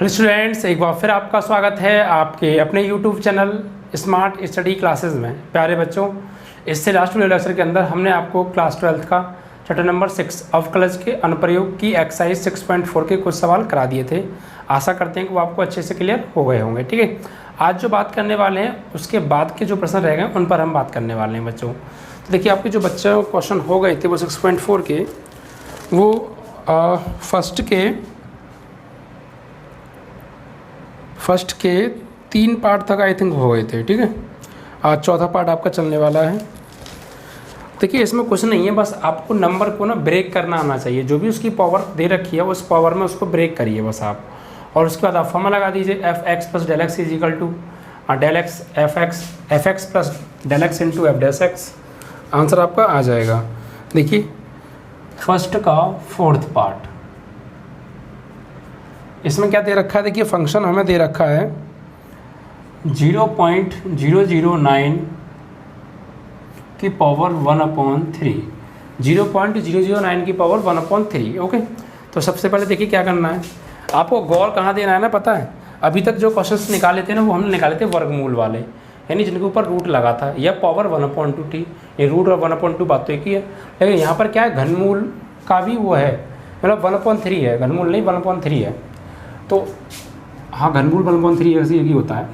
Hello students, एक बार फिर आपका स्वागत है आपके अपने YouTube channel smart study classes में। प्यारे बच्चों, इससे लास्ट वीडियो लेक्चर के अंदर हमने आपको क्लास 12 का चैप्टर नंबर 6 अवकलज के अनुप्रयोग की एक्सरसाइज 6.4 के कुछ सवाल करा दिए थे। आशा करते हैं कि वो आपको अच्छे से क्लियर हो गए होंगे। ठीक है, आज जो बात करने वाले हैं उसके बाद के जो प्रश्न रह गए उन पर हम बात करने वाले हैं बच्चों। तो देखिए, आपके जो बच्चों क्वेश्चन हो गए थे वो 6.4 के, वो फर्स्ट के 3 पार्ट तक आई थिंक हो गए थे। ठीक है, आज चौथा पार्ट आपका चलने वाला है। देखिए, इसमें कुछ नहीं है, बस आपको नंबर को ना ब्रेक करना आना चाहिए। जो भी उसकी पावर दे रखी है उस पावर में उसको ब्रेक करिए बस आप, और उसके बाद आप फॉर्मूला लगा दीजिए f x plus del x is equal to del x f x plus del x into f dash x. Answer आपका आ जाएगा। देखिए, फर्स्ट का 4th पार्ट, इसमें क्या दे रखा है? देखिए, फंक्शन हमें दे रखा है 0.009 की पावर 1/3, 0.009 की पावर 1/3। ओके, तो सबसे पहले देखिए क्या करना है, आपको गौर कहाँ देना है ना, पता है? अभी तक जो क्वेश्चंस निकाले थे ना वो हमने निकाले थे वर्गमूल वाले, यानी जिनके ऊपर रूट लगा था, या पावर 1/2 थी। ये रूट और 1/2 बात तो एक ही है, लेकिन यहाँ पर क्या है, घनमूल का भी वो है, मतलब 1/3 है, घनमूल नहीं 1/3 है। तो हाँ, घनमूल 1/3 ऐसे एक ही होता है,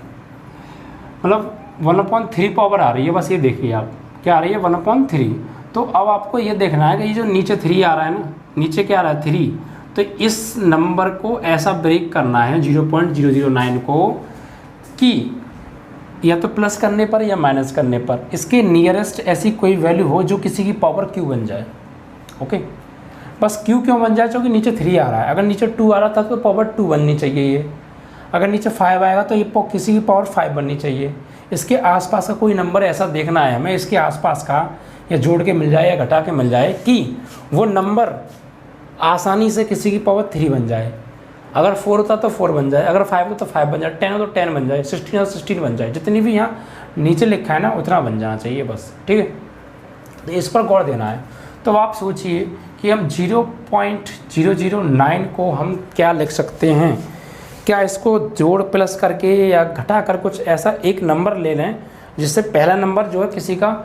मतलब 1/3 पावर आ रही है। बस ये देखिए आप, क्या आ रही है? 1/3। तो अब आपको ये देखना है कि ये जो नीचे 3 आ रहा है ना, नीचे क्या आ रहा है? 3। तो इस नंबर को ऐसा ब्रेक करना है 0.009 को, कि या तो प्लस करने पर या माइनस करने पर इसके नियरेस्ट ऐसी कोई वैल्यू हो जो किसी की पावर q बन जाए। ओके, बस q क्यों बन जाए? क्योंकि नीचे 3 आ रहा है। अगर नीचे 2 आ रहा था तो पावर 2 बननी चाहिए ये। अगर नीचे 5 आएगा तो ये किसी की पावर 5 बननी चाहिए। इसके आसपास का कोई नंबर ऐसा देखना है हमें, इसके आसपास का, या जोड़ के मिल जाए या घटा के मिल जाए, कि वो नंबर आसानी से किसी की पावर 3 बन जाए। अगर 4 होता तो 4 बन जाए, अगर 5 हो तो 5 बन जाए, 10 हो तो 10 बन जाए, 16 हो तो 16 बन जाए। जितनी भी यहाँ नीचे लिखा है ना उतना बन जाना चाहिए बस। ठीक है, तो इस पर गौर देना है। तो आप सोचिए कि हम 0.009 को हम क्या लिख सकते हैं? क्या इसको जोड़ प्लस करके या घटा कर कुछ ऐसा एक नंबर ले लें जिससे पहला नंबर जो है किसी का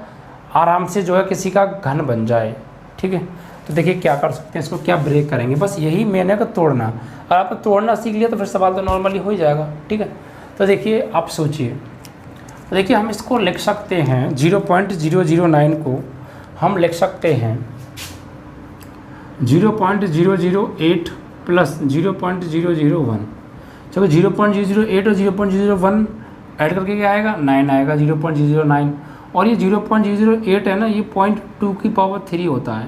आराम से जो है किसी का घन बन जाए। ठीक है, तो देखिए क्या कर सकते हैं, इसको क्या ब्रेक करेंगे, बस यही मैंने का तोड़ना। अगर आप तोड़ना सीख लिया तो फिर सवाल तो नॉर्मली हो ही जाएगा। ठीक है, तो देखिए आप सोचिए, तो देखिए हम इसको लिख सकते हैं 0.009 को हम लिख सकते हैं 0.008 प्लस 0.001। चलो 0.008 और 0.001 ऐड करके क्या आएगा? 9 आएगा, 0.009। और ये 0.008 है ना, ये 0.2 की पावर 3 होता है,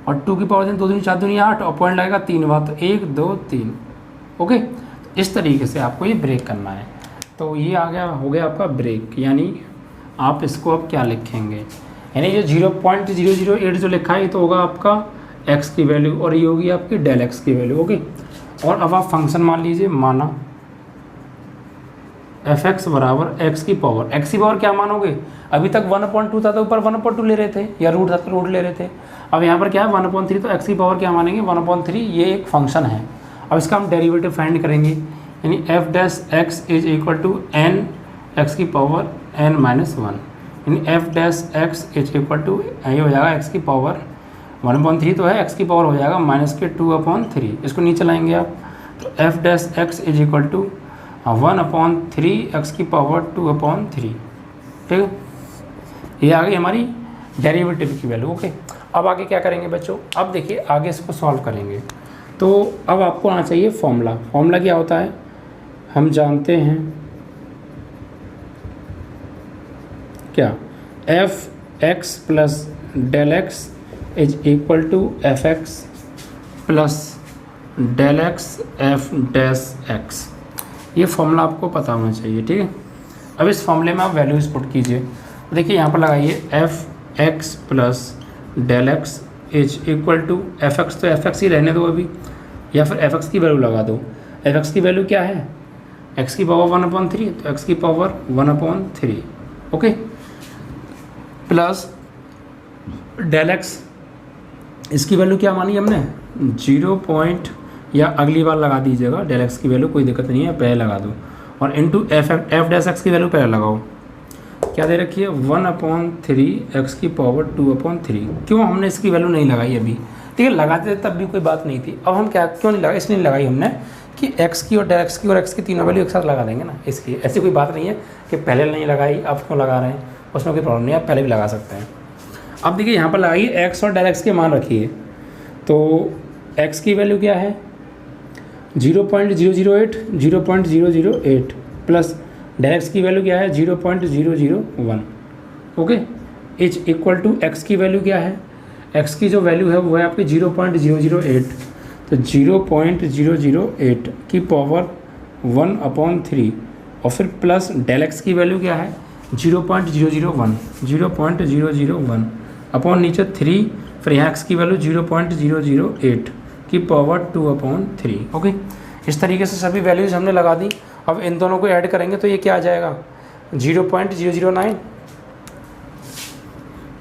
और 2 की पावर 3 2 दूनी 4 दूनी 8, और पॉइंट लगेगा 3 बार, तो 1 2 3। ओके, इस तरीके से आपको ये ब्रेक करना है। तो ये आ गया, हो गया आपका ब्रेक। यानी आप इसको अब क्या लिखेंगे, यानी ये 0.008 जो लिखा है ये तो होगा आपका x की वैल्यू, और ये होगी आपकी डेल x की वैल्यू। ओके, और अब आप फंक्शन मान लीजिए, माना एफ एक्स बराबर x की पावर, x की पावर क्या मानोगे? अभी तक 1/2 था तो ऊपर 1/2 ले रहे थे, या रूट था तो रूट ले रहे थे। अब यहाँ पर क्या है? 1/3, तो x की पावर क्या मानेंगे? 1/3। ये एक फंक्शन है। अब इसका हम डेरिवेटिव फाइंड करेंगे, यानी f dash x is equal to n x की पावर n-1, यानी f dash x is equal to, ये हो जाएगा x की पावर 1/3 तो है, x की पावर हो जाएगा -2/3। इसको नीचे लाएंगे आप, तो f dash x is equal to 1/3 x की पावर 2/3। ठीक है, ये आ गई हमारी डेरिवेटिव की वैल्यू। ओके, अब आगे क्या करेंगे बच्चों? अब देखिए आगे इसको सॉल्व करेंगे। तो अब आपको आना चाहिए फॉर्मूला। फॉर्मूला क्या होता है? हम जानते हैं क्या, f x plus del x is equal to f x plus del x f dash x. ये फॉर्मूला आपको पता होना चाहिए। ठीक है, अब इस फॉर्मूले में आप वैल्यूज पुट कीजिए। देखिए यहाँ पर लगाइए f x plus del x is equal to f x, तो एफ एक्स ही रहने दो अभी, या फिर एफ एक्स की वैल्यू लगा दो। एफ एक्स की वैल्यू क्या है? एक्स की पावर 1/3, तो एक्स की power 1/3। Okay, plus del x, इसकी वैल्यू क्या मानी हमने? या अगली बार लगा दीजिएगा डेल एक्स की वैल्यू, कोई दिक्कत नहीं है, पहले लगा दो। और इंटू एफ डैश एक्स की वैल्यू पहले लगाओ। क्या दे रखी है 1/3 एक्स की पावर 2/3। क्यों हमने इसकी वैल्यू नहीं लगाई अभी, ठीक है, लगाते तब भी कोई बात नहीं थी। अब हम क्या क्यों नहीं लगाए, इसलिए लगाई हमने कि एक्स की और डेल एक्स की और एक्स की तीनों वैल्यू एक साथ लगा देंगे ना, इसलिए। ऐसी कोई बात नहीं है कि पहले नहीं लगाई अब क्यों लगा रहे हैं, उसमें कोई प्रॉब्लम नहीं है, आप पहले भी लगा सकते हैं। अब देखिए यहाँ पर लगाइए एक्स और डेल एक्स के मान रखिए। तो एक्स की वैल्यू क्या है 0.008 प्लस डेल एक्स की वैल्यू क्या है 0.001। Okay, is equal to x की वैल्यू क्या है, एक्स की जो वैल्यू है वो है आपकी 0.008। तो 0.008 की पावर 1/3 और फिर प्लस डेल एक्स की वैल्यू क्या है 0.001 अपॉन नीचे 3, फिर यहाँ एक्स की वैल्यू 0.008 की पावर 2/3। ओके, इस तरीके से सभी वैल्यूज़ हमने लगा दी। अब इन दोनों को ऐड करेंगे तो ये क्या आ जाएगा 0.009,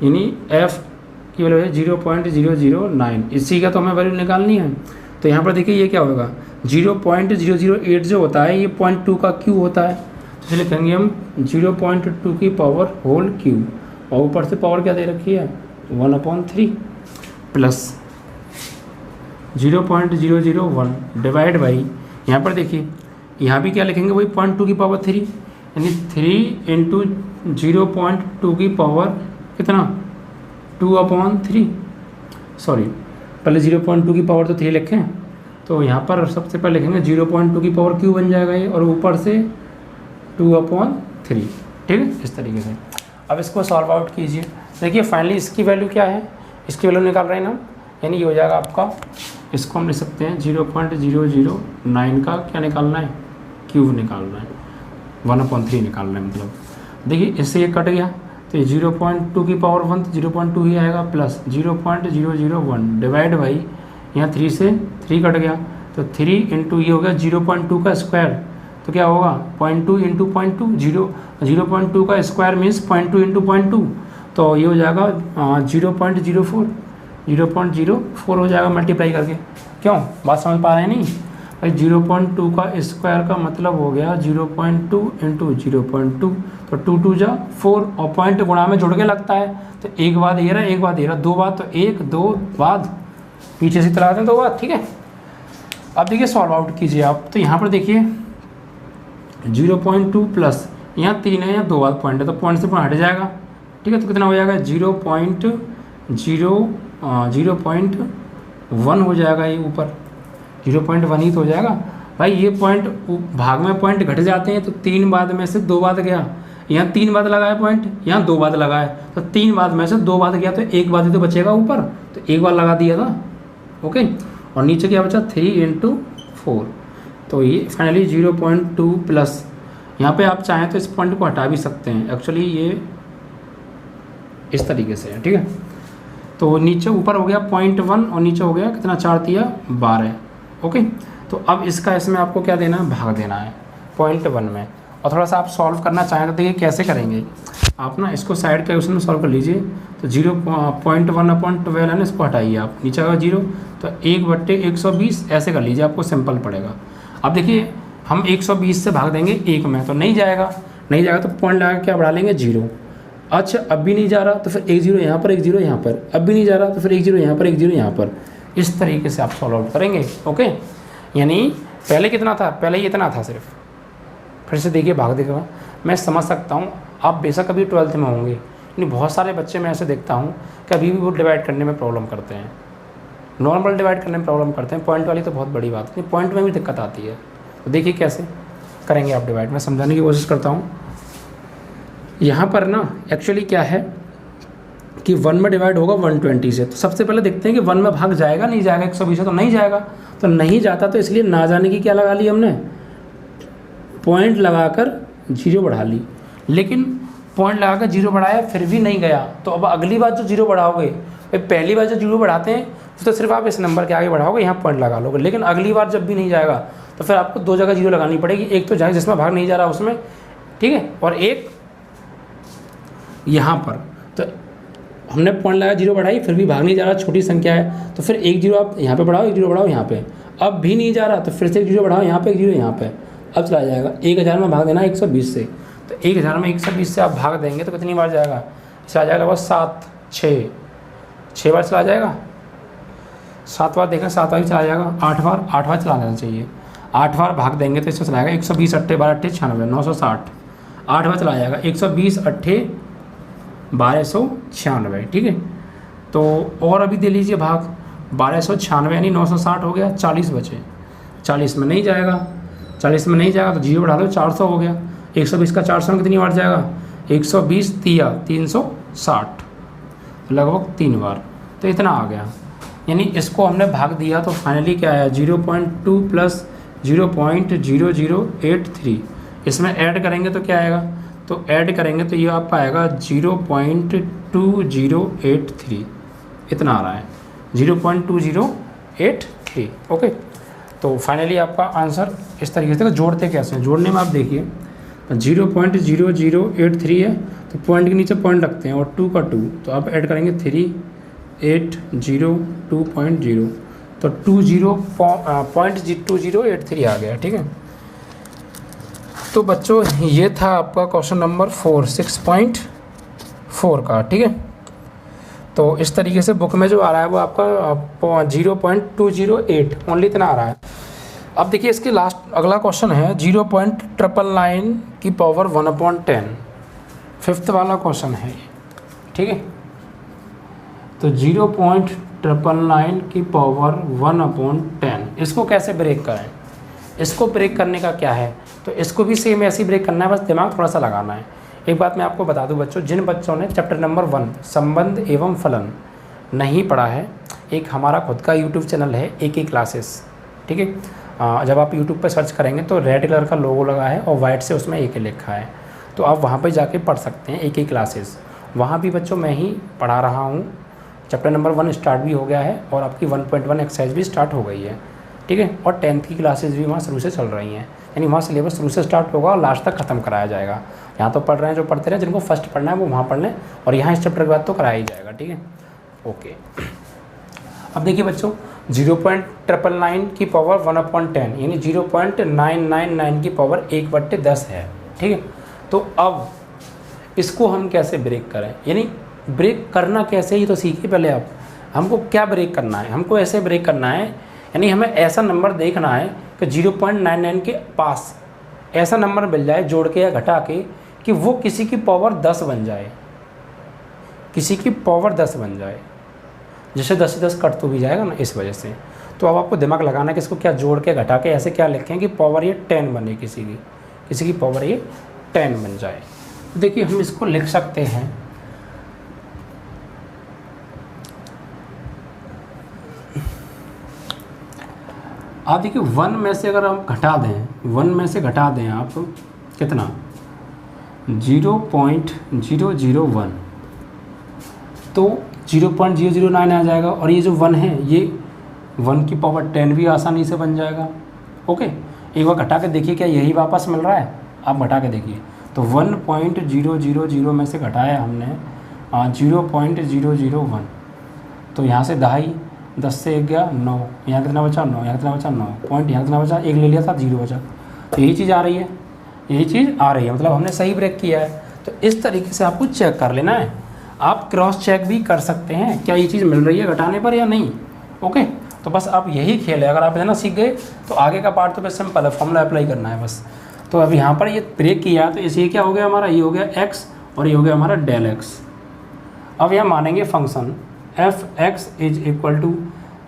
यानी एफ की वैल्यू है 0.009। इसी का तो हमें वैल्यू निकालनी है। तो यहाँ पर देखिए ये क्या होगा 0.008 जो होता है ये 0.2 का क्यू होता है, तो इसलिए लिखेंगे हम 0.2 की पावर होल क्यू, और ऊपर से पावर क्या दे रखी है 1/3 प्लस 0.001 डिवाइड बाई, यहाँ पर देखिए यहाँ भी क्या लिखेंगे वही 0.2 की पावर 3, यानी 3 इंटू 0.2 की पावर कितना 2/3। सॉरी, पहले 0.2 की पावर तो 3 लिखें, तो यहाँ पर सबसे पहले लिखेंगे 0.2 की पावर क्यू बन जाएगा ये, और ऊपर से 2/3। ठीक है, इस तरीके से। अब इसको सॉल्व आउट कीजिए। देखिए फाइनली इसकी वैल्यू क्या है, इसकी वैल्यू निकाल रहे हैं ना, यानी ये हो जाएगा आपका, इसको हम लिख सकते हैं 0.009 का क्या निकालना है क्यूब निकालना है, 1/3 निकालना है मतलब। देखिए इससे ये कट गया तो ये 0.2 की पावर 1 तो 0.2 ही आएगा, प्लस 0.001 डिवाइड बाई यहाँ 3 से 3 कट गया तो 3 इंटू ये हो गया 0.2 का स्क्वायर, तो क्या होगा 0.2 इंटू 0.2, 0.2 का स्क्वायर मीन्स 0.2 इंटू 0.2, तो ये हो जाएगा 0.04 हो जाएगा मल्टीप्लाई करके। क्यों, बात समझ पा रहे हैं नहीं भाई, 0.2 का स्क्वायर का मतलब हो गया 0.2 इंटू 0.2, तो 2 जा 4, और पॉइंट गुणा में जुड़ के लगता है, तो एक बात ये रहा, एक बात ये रहा, दो बात, तो 1 2 बाद पीछे से चलाते हैं 2 बात। ठीक है, अब देखिए सॉल्व आउट कीजिए आप। तो यहाँ पर देखिए 0.2 प्लस यहाँ 3 है, यहाँ 2 बात पॉइंट है, तो पॉइंट से पॉइंट हट जाएगा। ठीक है, तो कितना हो जाएगा 0.1 हो जाएगा, ये ऊपर 0.1 ही तो हो जाएगा भाई। ये पॉइंट भाग में पॉइंट घट जाते हैं, तो 3 बाद में से 2 बाद गया, यहाँ 3 बाद लगा है पॉइंट, यहाँ 2 बाद लगा है, तो 3 बाद में से 2 बाद गया तो 1 बाद ही तो बचेगा ऊपर, तो 1 बार लगा दिया था। ओके, और नीचे क्या बचा 3 इंटू 4, तो ये फाइनली 0.2 प्लस, यहाँ पे आप चाहें तो इस पॉइंट को हटा भी सकते हैं, एक्चुअली ये इस तरीके से है। ठीक है, तो नीचे ऊपर हो गया 0.1 और नीचे हो गया कितना 4 तिया 12। ओके, तो अब इसका इसमें आपको क्या देना है भाग देना है 0.1 में, और थोड़ा सा आप सॉल्व करना चाहें तो देखिए कैसे करेंगे आप ना, इसको साइड के क्वेश्चन में सॉल्व कर लीजिए। तो 0.1/12 है ना, इसको हटाइए आप, नीचे आएगा 0, तो 1/120 ऐसे कर लीजिए, आपको सिंपल पड़ेगा। अब देखिए हम 120 से भाग देंगे 1 में, तो नहीं जाएगा तो पॉइंट लगा क्या बढ़ा लेंगे 0। अच्छा अब भी नहीं जा रहा तो फिर 1 0 यहाँ पर, 1 0 यहाँ पर, अब भी नहीं जा रहा तो फिर 1 0 यहाँ पर, 1 0 यहाँ पर, इस तरीके से आप सॉल्व आउट करेंगे। ओके, यानी पहले कितना था, पहले इतना था सिर्फ, फिर से देखिए भाग देगा। मैं समझ सकता हूँ आप बेशक अभी 12th में होंगे, यानी बहुत सारे बच्चे मैं ऐसे देखता हूँ कि अभी भी वो डिवाइड करने में प्रॉब्लम करते हैं, नॉर्मल डिवाइड करने में प्रॉब्लम करते हैं, पॉइंट वाली तो बहुत बड़ी बात है, पॉइंट में भी दिक्कत आती है। तो देखिए कैसे करेंगे आप डिवाइड, मैं समझाने की कोशिश करता हूँ। यहाँ पर ना एक्चुअली क्या है कि 1 में डिवाइड होगा 120 से, तो सबसे पहले देखते हैं कि 1 में भाग जाएगा नहीं जाएगा, 120 से तो नहीं जाएगा, तो नहीं जाता तो इसलिए ना जाने की क्या लगा ली हमने, पॉइंट लगाकर 0 बढ़ा ली। लेकिन पॉइंट लगाकर 0 बढ़ाया फिर भी नहीं गया, तो अब अगली बार जो 0 बढ़ाओगे, पहली बार जो 0 बढ़ाते हैं तो सिर्फ आप इस नंबर के आगे बढ़ाओगे, यहाँ पॉइंट लगा लोगे, लेकिन अगली बार जब भी नहीं जाएगा तो फिर आपको 2 जगह 0 लगानी पड़ेगी, एक तो जाए जिसमें भाग नहीं जा रहा उसमें, ठीक है, और एक यहाँ पर। तो हमने पॉइंट लगाया 0 बढ़ाई फिर भी भाग नहीं जा रहा, छोटी संख्या है, तो फिर 1 0 आप यहाँ पे बढ़ाओ, 1 0 बढ़ाओ यहाँ पे, अब भी नहीं जा रहा तो फिर से 1 जीरो बढ़ाओ, यहाँ पे 1 जीरो यहाँ पे, अब चला जाएगा। 1000 में भाग देना 120 से, तो 1000 में 120 से आप भाग देंगे तो कितनी बार जाएगा, चला जाएगा बस 7 6 बार चला जाएगा। 7 बार देखें, 7 बार भी चला जाएगा। 8 बार चला जाना चाहिए। 8 बार भाग देंगे तो इससे चलाएगा 120 8 12 8 96 960। 8 बार चला जाएगा 120 8 1296, ठीक है। तो और अभी दे लीजिए भाग 1296 यानी 960 हो गया, 40 बचे। 40 में नहीं जाएगा, 40 में नहीं जाएगा तो जीरो बढ़ा लो, 400 हो गया। 120 का 400 में कितनी बार जाएगा, 120 तिया 360, लगभग 3 बार, तो इतना आ गया। यानी इसको हमने भाग दिया तो फाइनली क्या आया, 0.2 प्लस 0.0083। इसमें ऐड करेंगे तो क्या आएगा, तो ऐड करेंगे तो ये आपका आएगा 0.2083, इतना आ रहा है 0.2083। ओके, तो फाइनली आपका आंसर इस तरीके से। जोड़ते कैसे हैं, जोड़ने में आप देखिए 0.0083 है तो पॉइंट के नीचे पॉइंट रखते हैं और 2 का 2, तो आप ऐड करेंगे 3802.0, तो 20.2083 आ गया, ठीक है। तो बच्चों ये था आपका क्वेश्चन नंबर 6.4 का, ठीक है। तो इस तरीके से बुक में जो आ रहा है वो आपका 0.208 ओनली इतना आ रहा है। अब देखिए इसके लास्ट अगला क्वेश्चन है 0.999 की पावर 1/10, 5th वाला क्वेश्चन है, ठीक है। तो 0.999 की पावर 1/10, इसको कैसे ब्रेक करें, इसको ब्रेक करने का क्या है, तो इसको भी सेम ऐसे ही ब्रेक करना है, बस दिमाग थोड़ा सा लगाना है। एक बात मैं आपको बता दूं बच्चों, जिन बच्चों ने चैप्टर नंबर 1 संबंध एवं फलन नहीं पढ़ा है, एक हमारा खुद का यूट्यूब चैनल है AK क्लासेस, ठीक है। जब आप यूट्यूब पर सर्च करेंगे तो रेड कलर का लोगो लगा है और वाइट से उसमें AK लिखा है, तो आप वहाँ पर जाके पढ़ सकते हैं AK क्लासेस। वहाँ भी बच्चों मैं ही पढ़ा रहा हूँ। चैप्टर नंबर 1 स्टार्ट भी हो गया है और आपकी 1.1 एक्सरसाइज भी स्टार्ट हो गई है, ठीक है। और 10th की क्लासेस भी वहाँ शुरू से चल रही हैं, यानी वहाँ सिलेबस शुरू से स्टार्ट होगा और लास्ट तक ख़त्म कराया जाएगा। यहाँ तो पढ़ रहे हैं जो पढ़ते रहे, जिनको फर्स्ट पढ़ना है वो वहाँ पढ़ लें, और यहाँ इस चैप्टर के बाद तो कराया ही जाएगा, ठीक है। ओके, अब देखिए बच्चों 0.999 की पावर 1/10 यानी 0.999 की पावर 1/10 है, ठीक है। तो अब इसको हम कैसे ब्रेक करें, यानी ब्रेक करना कैसे, ये तो सीखिए पहले आप। हमको क्या ब्रेक करना है, हमको ऐसे ब्रेक करना है, यानी हमें ऐसा नंबर देखना है कि 0.99 के पास ऐसा नंबर मिल जाए जोड़ के या घटा के कि वो किसी की पावर 10 बन जाए, किसी की पावर 10 बन जाए। जैसे 10 से 10 कट तो भी जाएगा ना, इस वजह से। तो अब आपको दिमाग लगाना है कि इसको क्या जोड़ के घटा के ऐसे क्या लिखें कि पावर ये 10 बने, किसी की पावर ये 10 बन जाए। तो देखिए हम इसको लिख सकते हैं आप देखिए 1 में से अगर हम घटा दें, 1 में से घटा दें आप कितना 0.001, तो 0.009 आ जाएगा। और ये जो 1 है ये 1 की पावर 10 भी आसानी से बन जाएगा। ओके, एक बार घटा के देखिए क्या यही वापस मिल रहा है, आप घटा के देखिए। तो 1.000 में से घटाया हमने 0.001, तो यहाँ से 2.5, 10 से 1 गया 9, यहाँ कितना बचा 9, यहाँ कितना बचा 9 पॉइंट, यहाँ कितना बचा 1 ले लिया था 0 बचा। तो यही चीज़ आ रही है, यही चीज़ आ रही है, मतलब हमने सही ब्रेक किया है। तो इस तरीके से आपको चेक कर लेना है। आप क्रॉस चेक भी कर सकते हैं क्या ये चीज़ मिल रही है घटाने पर या नहीं। ओके, तो बस आप यही खेल है, अगर आप है ना सीख गए तो आगे का पार्ट तो बस सिंपल है, फॉर्मूला अप्लाई करना है बस। तो अब यहाँ पर ये ब्रेक किया तो इसे क्या हो गया हमारा, ये हो गया x और ये हो गया हमारा डेल x। अब यहाँ मानेंगे function f(x) is equal to,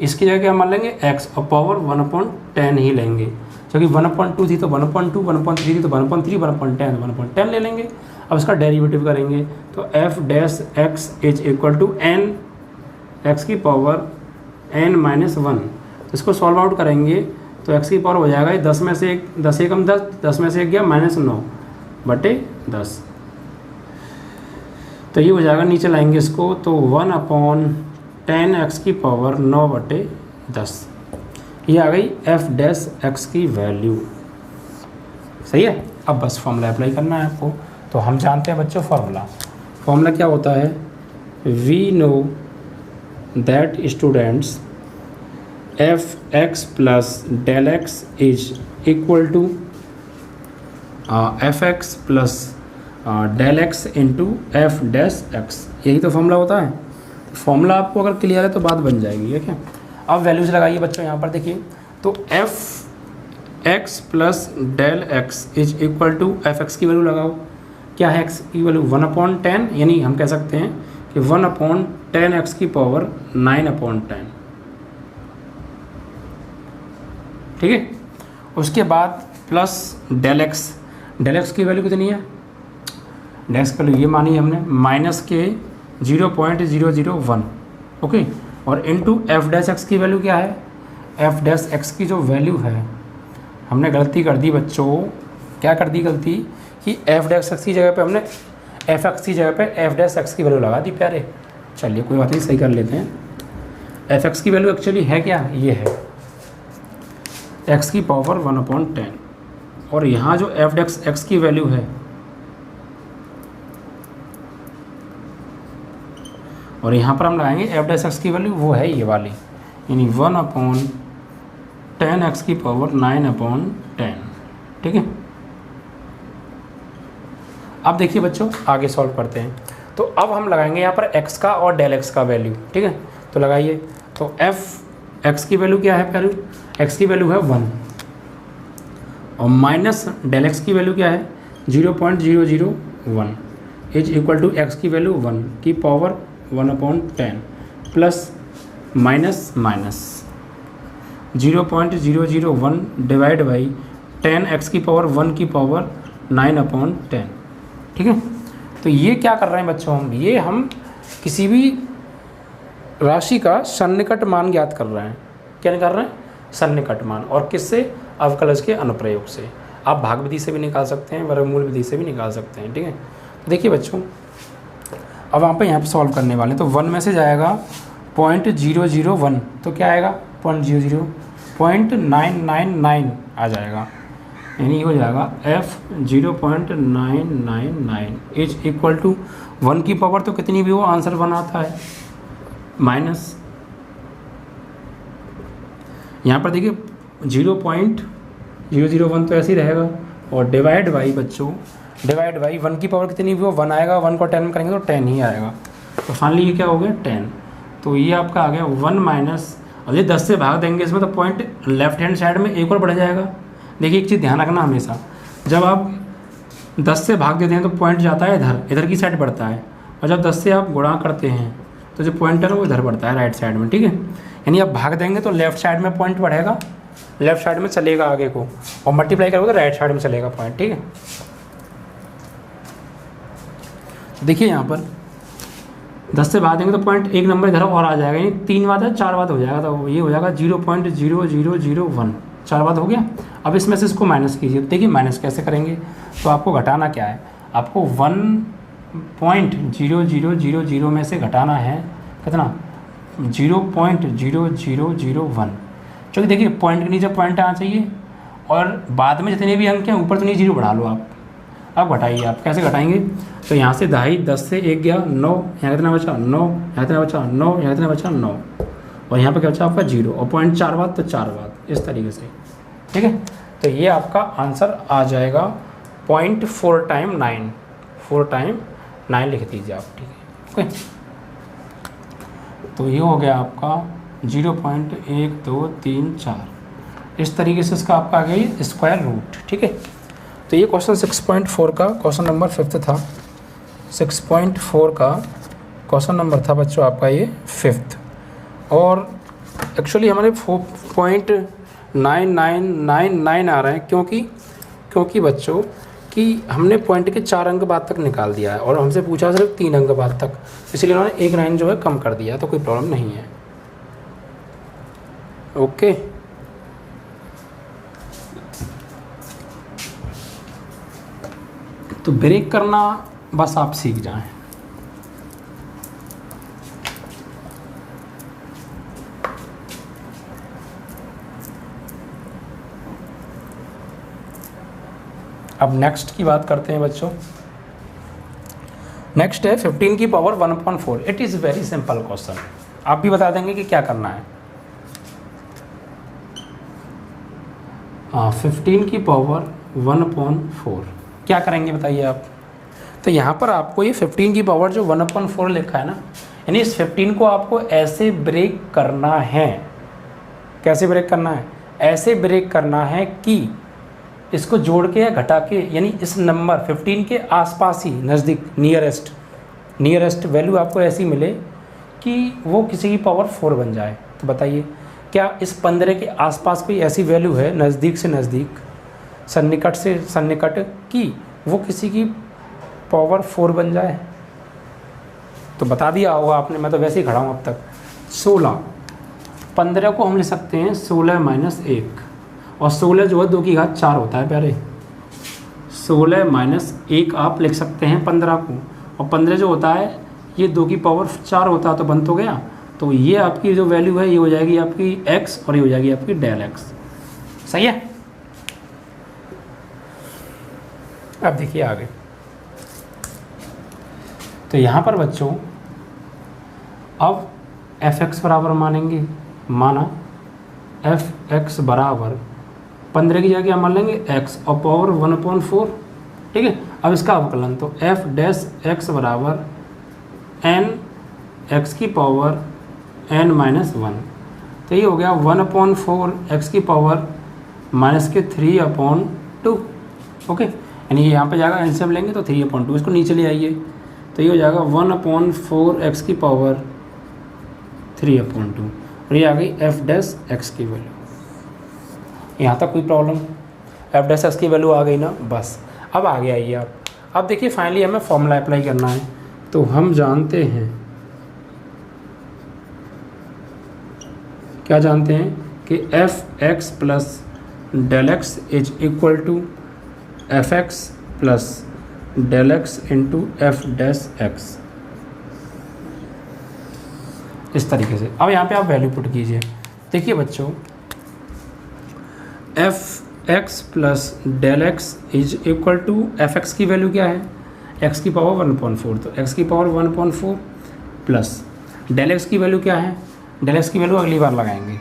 इसकी जगह क्या मान लेंगे x और पावर 1/10 ही लेंगे, क्योंकि 1/2 थी तो 1/2, 1/3 थी तो 1/3, 1/10 ले लेंगे। अब इसका डेरिवेटिव करेंगे तो f(x) is equal to n x की पावर n-1। तो इसको सॉल्व आउट करेंगे तो x की पावर हो जाएगा 10 में से 1, 10 एकम 10, 10 में से 1 गया -9/10। तो ये हो जाएगा, नीचे लाएंगे इसको तो 1/10x की पावर 9/10। ये आ गई f(x) की वैल्यू। सही है। अब बस फॉर्मूला अप्लाई करना है आपको। तो हम जानते हैं बच्चों फॉर्मूला क्या होता है, we know that students f x plus del x is equal to f x plus del x into f dash x, यही तो फॉर्मूला होता है। फॉर्मूला आपको अगर क्लियर है तो बात बन जाएगी, ठीक है। अब वैल्यूज़ लगाइए बच्चों यहाँ पर देखिए, तो f x plus del x is equal to f x की वैल्यू लगाओ, क्या है एक्स की वैल्यू 1/10, यानी हम कह सकते हैं कि 1/10 एक्स की पावर 9/10, ठीक है। उसके बाद प्लस डेल एक्स की वैल्यू कितनी है, डेल एक्स की वैल्यू ये मानी हमने माइनस के 0.001, ओके। और इनटू एफ डैश एक्स की वैल्यू क्या है, एफ डैश एक्स की जो वैल्यू है, हमने गलती कर दी बच्चों, क्या कर दी गलती कि एफ डैश एक्स की जगह पे हमने एफ एक्स की जगह पे एफ डैश एक्स की वैल्यू लगा दी प्यारे। चलिए कोई बात नहीं, सही कर लेते हैं। एफ एक्स की वैल्यू एक्चुअली है क्या, ये है एक्स की पावर 1/10, और यहाँ जो एफ डैश एक्स की वैल्यू है, और यहाँ पर हम लगाएंगे एफ डैश एक्स की वैल्यू, वो है ये वाली, यानी 1/10 एक्स की पावर 9/10, ठीक है। अब देखिए बच्चों आगे सॉल्व करते हैं। तो अब हम लगाएंगे यहाँ पर एक्स का और डेल एक्स का वैल्यू, ठीक है। तो लगाइए, तो एफ एक्स की वैल्यू क्या है, वैल्यू एक्स की वैल्यू है 1, और माइनस डेल एक्स की वैल्यू क्या है 0.001 इज इक्वल टू एक्स की वैल्यू 1 की power 1/10 plus minus 0.001 divide by 10 x की पावर 1 की पावर 9/10, ठीक है। तो ये क्या कर रहे हैं बच्चों, हम किसी भी राशि का सन्निकट मान ज्ञात कर रहे हैं। क्या कर रहे हैं, सन्निकट मान, और किससे, अवकलज के अनुप्रयोग से। आप भाग विधि से भी निकाल सकते हैं, वर्गमूल विधि से भी निकाल सकते हैं, ठीक है। तो देखिए बच्चों, अब आप यहाँ पे सॉल्व करने वाले हैं, तो 1 में से जाएगा 0.001, तो क्या आएगा 0.999 आ जाएगा, यानी हो जाएगा f 0.999 इज इक्वल टू 1 की पावर तो कितनी भी हो आंसर 1 आता है, माइनस यहाँ पर देखिए 0.001 तो ऐसे ही रहेगा, और डिवाइड बाई बच्चों, डिवाइड बाई 1 की पावर कितनी भी हो 1 आएगा, 1 को 10 में करेंगे तो 10 ही आएगा। तो फाइनली ये क्या हो गया 10, तो ये आपका आ गया 1 माइनस, अब ये 10 से भाग देंगे इसमें तो पॉइंट लेफ्ट हैंड साइड में एक और बढ़ जाएगा। देखिए एक चीज़ ध्यान रखना हमेशा, जब आप 10 से भाग देते हैं तो पॉइंट जाता है इधर की साइड बढ़ता है, और जब 10 से आप गुणा करते हैं तो जो पॉइंटर है वो इधर बढ़ता है राइट साइड में, ठीक है। यानी आप भाग देंगे तो लेफ्ट साइड में पॉइंट बढ़ेगा, लेफ्ट साइड में चलेगा आगे को, और मल्टीप्लाई करोगे तो राइट साइड में चलेगा पॉइंट, ठीक है। देखिए यहाँ पर 10 से भाग देंगे तो पॉइंट एक नंबर इधर और आ जाएगा, यानी 3 बात है 4 बात हो जाएगा, तो ये हो जाएगा 0.0001, 4 बात हो गया। अब इसमें से इसको माइनस कीजिए, देखिए माइनस कैसे करेंगे, तो आपको घटाना क्या है, आपको 1.0000 में से घटाना है कितना 0.0001, क्योंकि देखिए पॉइंट के नीचे पॉइंट आना चाहिए, और बाद में जितने भी अंक हैं ऊपर तो नहीं 0 बढ़ा लो आप। अब घटाइए, आप कैसे घटाएंगे, तो यहाँ से 2.5 10 से 1 गया 9, यहाँ कितना बचा 9, यहाँ कितना बचा 9, यहाँ कितना बचा 9, और यहाँ पे क्या बचा आपका 0, और पॉइंट 4 बात तो 4 बात, इस तरीके से, ठीक है। तो ये आपका आंसर आ जाएगा 0.4 टाइम 9, 4 टाइम 9 लिख दीजिए आप, ठीक है, ओके। तो ये हो गया आपका 0.1234, इस तरीके से इसका आपका आ गया स्क्वायर रूट, ठीक है। तो ये क्वेश्चन 6.4 का क्वेश्चन नंबर 5 था, 6.4 का क्वेश्चन नंबर था बच्चों आपका ये 5th, और एक्चुअली हमारे 4.9999 आ रहे हैं, क्योंकि बच्चों कि हमने पॉइंट के 4 अंक बाद तक निकाल दिया है, और हमसे पूछा सिर्फ 3 अंक बाद तक, इसलिए उन्होंने 1 लाइन जो है कम कर दिया, तो कोई प्रॉब्लम नहीं है, ओके। तो ब्रेक करना बस आप सीख जाएं। अब नेक्स्ट की बात करते हैं बच्चों। नेक्स्ट है 15 की power 1/4। It is very simple question, आप भी बता देंगे कि क्या करना है। 15 की पावर 1/4 क्या करेंगे बताइए आप। तो यहाँ पर आपको ये 15 की पावर जो 1/4 लिखा है ना, यानी इस 15 को आपको ऐसे ब्रेक करना है। कैसे ब्रेक करना है? ऐसे ब्रेक करना है कि इसको जोड़ के या घटा के, यानी इस नंबर 15 के आसपास ही, नज़दीक, नियरेस्ट वैल्यू आपको ऐसी मिले कि वो किसी की पावर 4 बन जाए। तो बताइए क्या इस 15 के आसपास कोई ऐसी वैल्यू है, नज़दीक से नज़दीक, सन्निकट से सन्निकट, कि वो किसी की पावर 4 बन जाए? तो बता दिया होगा आपने, मैं तो वैसे ही खड़ा हूँ अब तक। 16, 15 को हम ले सकते हैं 16 - 1, और 16 जो है 2 की घात 4 होता है प्यारे। 16 - 1 आप लिख सकते हैं 15 को, और 15 जो होता है ये 2 की पावर 4 होता है, तो बन तो गया। तो ये आपकी जो वैल्यू है ये हो जाएगी आपकी x, और ये हो जाएगी आपकी डेल x। सही है। अब देखिए आगे। तो यहाँ पर बच्चों अब fx बराबर मानेंगे, माना fx बराबर 15 की जगह क्या मान लेंगे x, और पावर 1/4। ठीक है। अब इसका अवकलन, तो f डैश x बराबर n x की पावर n-1। तो ये हो गया 1/4 x की पावर -3/2। ओके, यानी यहाँ पे जाएगा एलसीएम लेंगे तो 3/2, इसको नीचे ले आइए तो ये हो जाएगा 1/4 x की पावर 3/2, और ये आ गई f डैश x की वैल्यू। यहाँ तक कोई प्रॉब्लम? f डैश x की वैल्यू आ गई ना, बस। अब आगे आइए आप। अब देखिए फाइनली हमें फॉर्मूला अप्लाई करना है। तो हम जानते हैं, क्या जानते हैं कि fx plus del x is equal to fx plus del x into f dash x, इस तरीके से। अब यहाँ पे आप वैल्यू पुट कीजिए। देखिए बच्चों, fx plus del x is equal to fx की वैल्यू क्या है, x की पावर 1/4, तो x की पावर 1/4 प्लस डेल एक्स की वैल्यू क्या है, डेल एक्स की वैल्यू अगली बार लगाएंगे,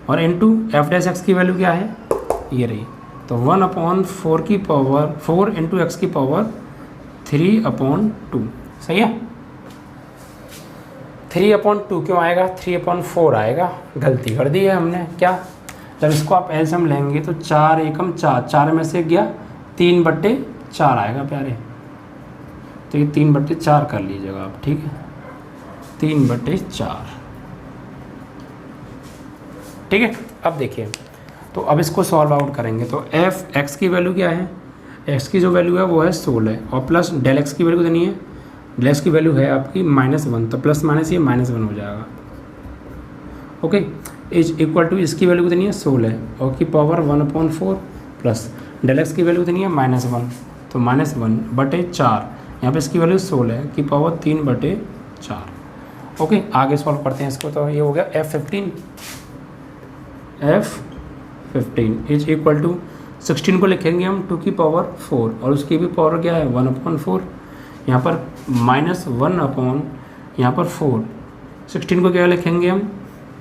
और इनटू एफ डैश एक्स की वैल्यू क्या है, ये रही। तो 1/4 की पावर 4 इंटू एक्स की पावर 3/2। सही है। 3/2 क्यों आएगा, 3/4 आएगा, गलती कर दी है हमने। क्या, जब इसको आप एलसीएम लेंगे तो 4 एकम 4, 4 में से गया 3/4 आएगा प्यारे। तो ये 3/4 कर लीजिएगा आप। ठीक है, 3/4। ठीक है। अब देखिए, तो अब इसको सॉल्व आउट करेंगे। तो एफ एक्स की वैल्यू क्या है, एक्स की जो वैल्यू है वो है 16, और प्लस डेल एक्स की वैल्यू कितनी है, डेल एक्स की वैल्यू है आपकी -1, तो प्लस माइनस ये -1 हो जाएगा। ओके, इज इक्वल टू इसकी वैल्यू कितनी है 16, और की पावर 1/4 प्लस डेल एक्स की वैल्यू कितनी है -1, तो -1/4, यहाँ पे इसकी वैल्यू 16 की पावर 3/4। ओके, आगे सॉल्व करते हैं इसको। तो ये हो गया F15 इज इक्वल टू 16 को लिखेंगे हम 2 की पावर 4, और उसकी भी पावर क्या है 1/4, यहाँ पर -1 यहाँ पर 4। 16 को क्या लिखेंगे हम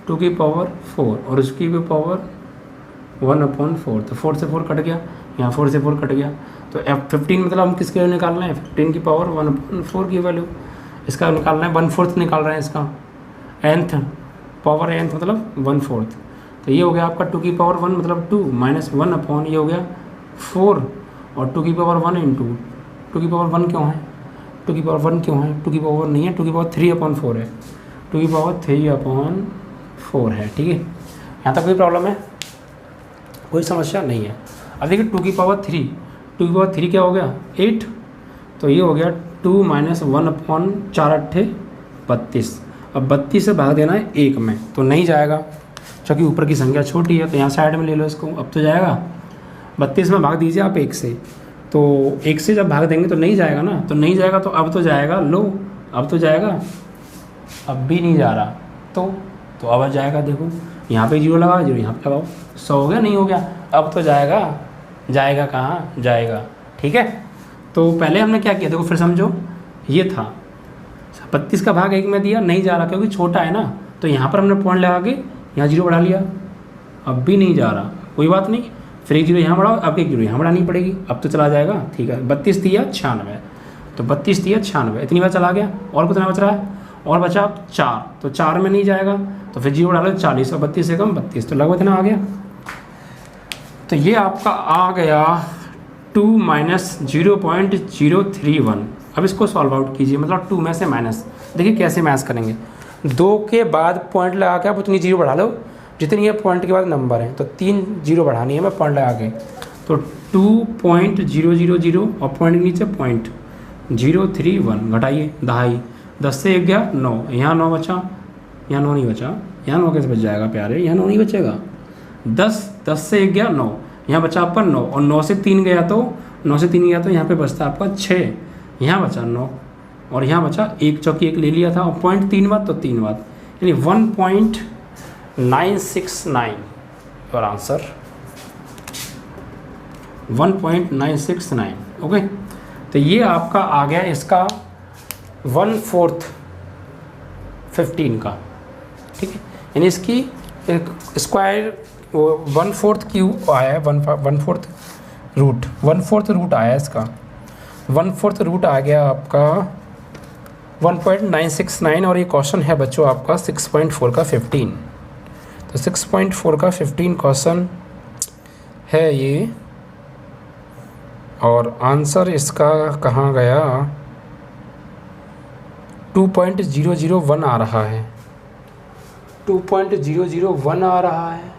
2 की पावर 4, और उसकी भी पावर 1/4, तो 4 से 4 कट गया, यहाँ 4 से 4 कट गया। तो F15 मतलब हम किसके वैल्यू निकाल रहे हैं, 15 की पावर 1/4 की वैल्यू, इसका निकालना है 1/4 निकाल रहे हैं इसका, nth पावर nth मतलब 1/4। तो ये हो गया आपका 2 की पावर 1 मतलब 2 -1 ये हो गया 4, और 2 की पावर 1 इंटू 2 की पावर 1 क्यों है, 2 की पावर 1 क्यों है, 2 की पावर नहीं है, 2 की पावर 3/4 है, 2 की पावर 3/4 है। ठीक है, यहाँ तक कोई प्रॉब्लम है, कोई समस्या नहीं है। अब देखिए 2 की पावर 3, 2 की पावर 3 क्या हो गया 8, तो ये हो गया 2 - 1/4 32। अब 32 से भाग देना है 1 में, तो नहीं जाएगा क्योंकि ऊपर की संख्या छोटी है, तो यहाँ साइड में ले लो इसको। अब तो जाएगा 32 में भाग दीजिए आप 1 से, तो 1 से जब भाग देंगे तो नहीं जाएगा ना, तो नहीं जाएगा, तो अब तो जाएगा, लो अब तो जाएगा, अब भी नहीं जा रहा, तो अब जाएगा। देखो यहाँ पे 0 लगाओ, 0 यहाँ पे लगाओ, 100 हो गया, नहीं हो गया, अब तो जाएगा, जाएगा कहाँ जाएगा। ठीक है, तो पहले हमने क्या किया, देखो फिर समझो, ये था 32 का भाग 1 में दिया, नहीं जा रहा क्योंकि छोटा है ना, तो यहाँ पर हमने पॉइंट लगा के यहाँ 0 बढ़ा लिया, अब भी नहीं जा रहा, कोई बात नहीं, फिर एक जीरो यहाँ बढ़ाओ, अब एक जीरो यहाँ बढ़ानी पड़ेगी, अब तो चला जाएगा। ठीक है, 32 दिया 96, तो 32 दिया 96, इतनी बार चला गया। और कितना बच रहा है, और बचा 4, तो 4 में नहीं जाएगा, तो फिर जीरो डालो 40 और 32 से कम 32, तो लगभग इतना आ गया। तो ये आपका आ गया 2 माइनस 0.031। अब इसको सॉल्व आउट कीजिए, मतलब 2 में से माइनस, देखिए कैसे मैच करेंगे। 2 के बाद पॉइंट लगा के आप उतनी जीरो बढ़ा लो जितनी ये पॉइंट के बाद नंबर है, तो 3 जीरो बढ़ानी है मैं पॉइंट लगा के, तो 2.000 और पॉइंट के नीचे 0.031 घटाइए, 2.5, 10 से 1 गया 9, यहाँ 9 बचा, यहाँ 9 नहीं बचा, यहाँ 9 कैसे बच जाएगा प्यारे, यहाँ 9 नहीं बचेगा। 10 से 1 गया 9, यहाँ बचा आपका 9, और 9 से 3 गया तो 9 से 3 गया तो यहाँ पे बचता आपका 6, यहाँ बचा 9, और यहाँ बचा 1 चौकी 1 ले लिया था, और पॉइंट 3 बार तो 3 बार, यानी 1.969 और आंसर 1.969। ओके, तो ये आपका आ गया इसका 1/4 15 का। ठीक है, यानी इसकी स्क्वायर 1/4 क्यूब आया है, 1/4 रूट आया है इसका, 1/4 रूट आ गया आपका 1.969। और ये क्वेश्चन है बच्चों आपका 6.4 का 15, तो 6.4 का 15 क्वेश्चन है ये, और आंसर इसका कहाँ गया, 2.001 आ रहा है, 2.001 आ रहा है।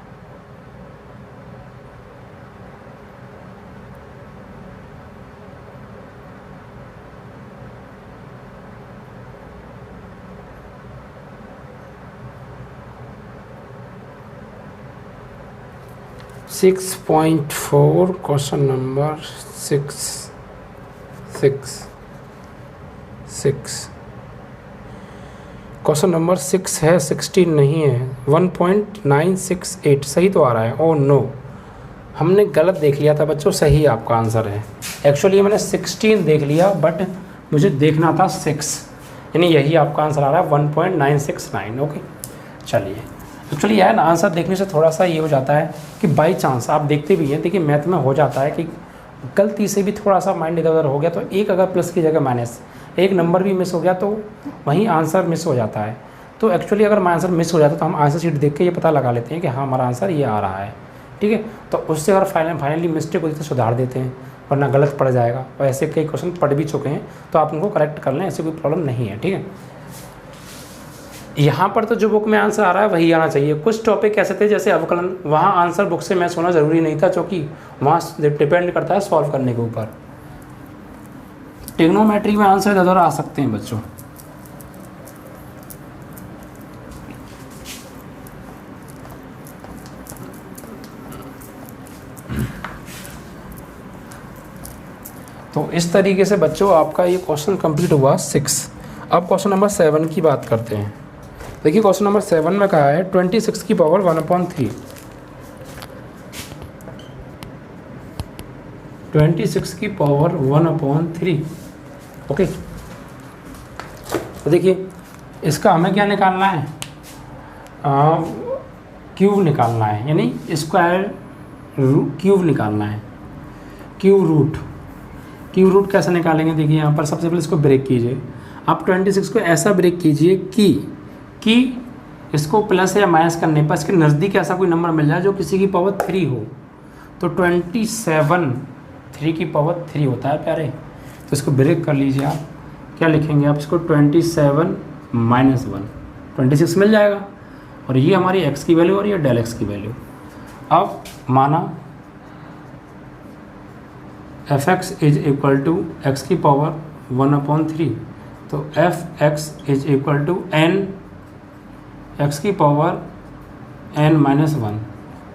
Six 6.4 question number 6 question number 6 है, 16 नहीं है, 1.968 सही तो आ रहा है। ओह नो, हमने गलत देख लिया था बच्चों, सही आपका आंसर है। एक्चुअली मैंने 16 देख लिया, बट मुझे देखना था 6, यानी यही आपका आंसर आ रहा है 1.969। ओके, चलिए। एक्चुअली यार आंसर देखने से थोड़ा सा ये हो जाता है कि बाई चांस आप देखते भी हैं, देखिए मैथ में हो जाता है कि गलती से भी थोड़ा सा माइंड इधर उधर हो गया, तो एक अगर प्लस की जगह माइनस, एक नंबर भी मिस हो गया तो वहीं आंसर मिस हो जाता है। तो एक्चुअली अगर हमारा आंसर मिस हो जाता है तो हम आंसर शीट देख के ये पता लगा लेते हैं कि हाँ हमारा आंसर ये आ रहा है। ठीक है, तो उससे अगर फाइनली मिस्टेक होती है तो सुधार देते हैं, वरना गलत पड़ जाएगा। और ऐसे कई क्वेश्चन पढ़ भी चुके हैं तो आप उनको करेक्ट कर लें, ऐसे कोई प्रॉब्लम नहीं है। ठीक है, यहाँ पर तो जो बुक में आंसर आ रहा है वही आना चाहिए। कुछ टॉपिक ऐसे थे जैसे अवकलन, वहाँ आंसर बुक से मैच होना ज़रूरी नहीं था, क्योंकि वहाँ डिपेंड करता है सॉल्व करने के ऊपर। ट्रिग्नोमेट्री में आंसर इधर आ सकते हैं बच्चों। तो इस तरीके से बच्चों आपका ये क्वेश्चन कंप्लीट हुआ 6। अब क्वेश्चन नंबर 7 की बात करते हैं। देखिए क्वेश्चन नंबर 7 में कहा है 26 की पावर 1/3, 26 की पावर 1/3। ओके, तो देखिए इसका हमें क्या निकालना है, क्यूब निकालना है, यानी स्क्वायर क्यूब निकालना है। क्यूब रूट कैसे निकालेंगे, देखिए यहाँ पर सबसे पहले इसको ब्रेक कीजिए। आप 26 को ऐसा ब्रेक कीजिए कि इसको प्लस या माइनस करने पर इसके नज़दीक ऐसा कोई नंबर मिल जाए जो किसी की पावर 3 हो। तो 27 3 की पावर 3 होता है प्यारे, तो इसको ब्रेक कर लीजिए। आप क्या लिखेंगे, आप इसको 27 - 1 26 मिल जाएगा, और ये हमारी x की वैल्यू और ये डेल x की वैल्यू। अब माना f(x) = x की पावर 1/3, तो f(x) = n x की पावर n-1,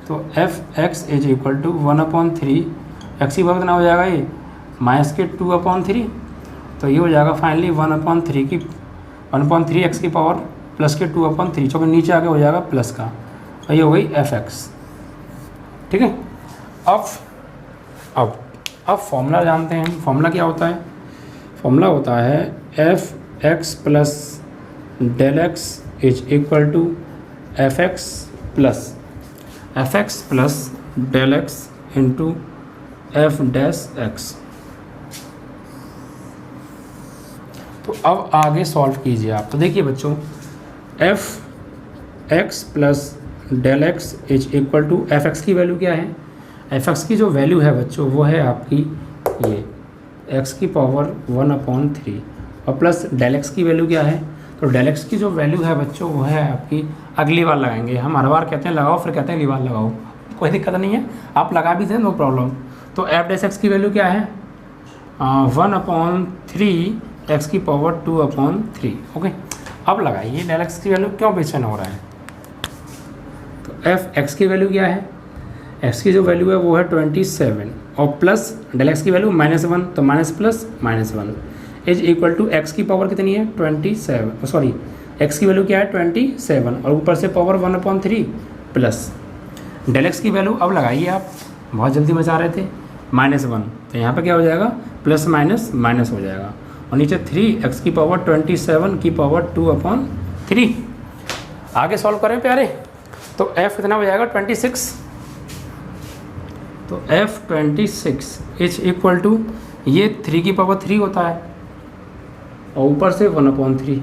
तो f(x) = 1/3, x की पावर कितना हो जाएगा, ये -2/3, तो ये हो जाएगा फाइनली 1/3 x की पावर प्लस के 2/3, चूँकि नीचे आके हो जाएगा प्लस का, और ये हो गई f(x). ठीक है, अब फॉर्मूला जानते हैं। फॉर्मूला क्या होता है, फॉर्मूला होता है f(x) plus del x = f(x) plus del x into f dash x. तो अब आगे सॉल्व कीजिए आप। तो देखिए बच्चों, f x plus del x is equal to f x की वैल्यू क्या है? एफ एक्स की जो वैल्यू है बच्चों वो है आपकी ये एक्स की पावर 1/3 और प्लस डेल एक्स की वैल्यू क्या है? तो डेल एक्स की जो वैल्यू है बच्चों वो है आपकी, अगली बार लगाएंगे हम, हर बार कहते हैं लगाओ फिर कहते हैं अगली बार लगाओ, कोई दिक्कत नहीं है, आप लगा भी दें नो प्रॉब्लम। तो एफ डैश एक्स की वैल्यू क्या है? 1/3 एक्स की पावर 2/3। ओके, अब लगाइए डेल एक्स की वैल्यू, क्यों बेचैन हो रहा है? तो एफ एक्स की वैल्यू क्या है? एक्स की जो वैल्यू है वो है 27 और प्लस डेल एक्स की वैल्यू -1, तो minus plus -1 is equal to x की पावर कितनी है? 27, सॉरी एक्स की वैल्यू क्या है? 27 और ऊपर से पावर 1/3 प्लस डेल एक्स की वैल्यू अब लगाइए आप, बहुत जल्दी बचा रहे थे, -1, तो यहाँ पे क्या हो जाएगा? प्लस माइनस माइनस हो जाएगा और नीचे 3 एक्स की पावर 27 की पावर 2/3। आगे सॉल्व करें प्यारे, तो एफ कितना हो जाएगा? 26। तो एफ 26 इज इक्वल टू ये 3 की पावर 3 होता है और ऊपर से 1/3,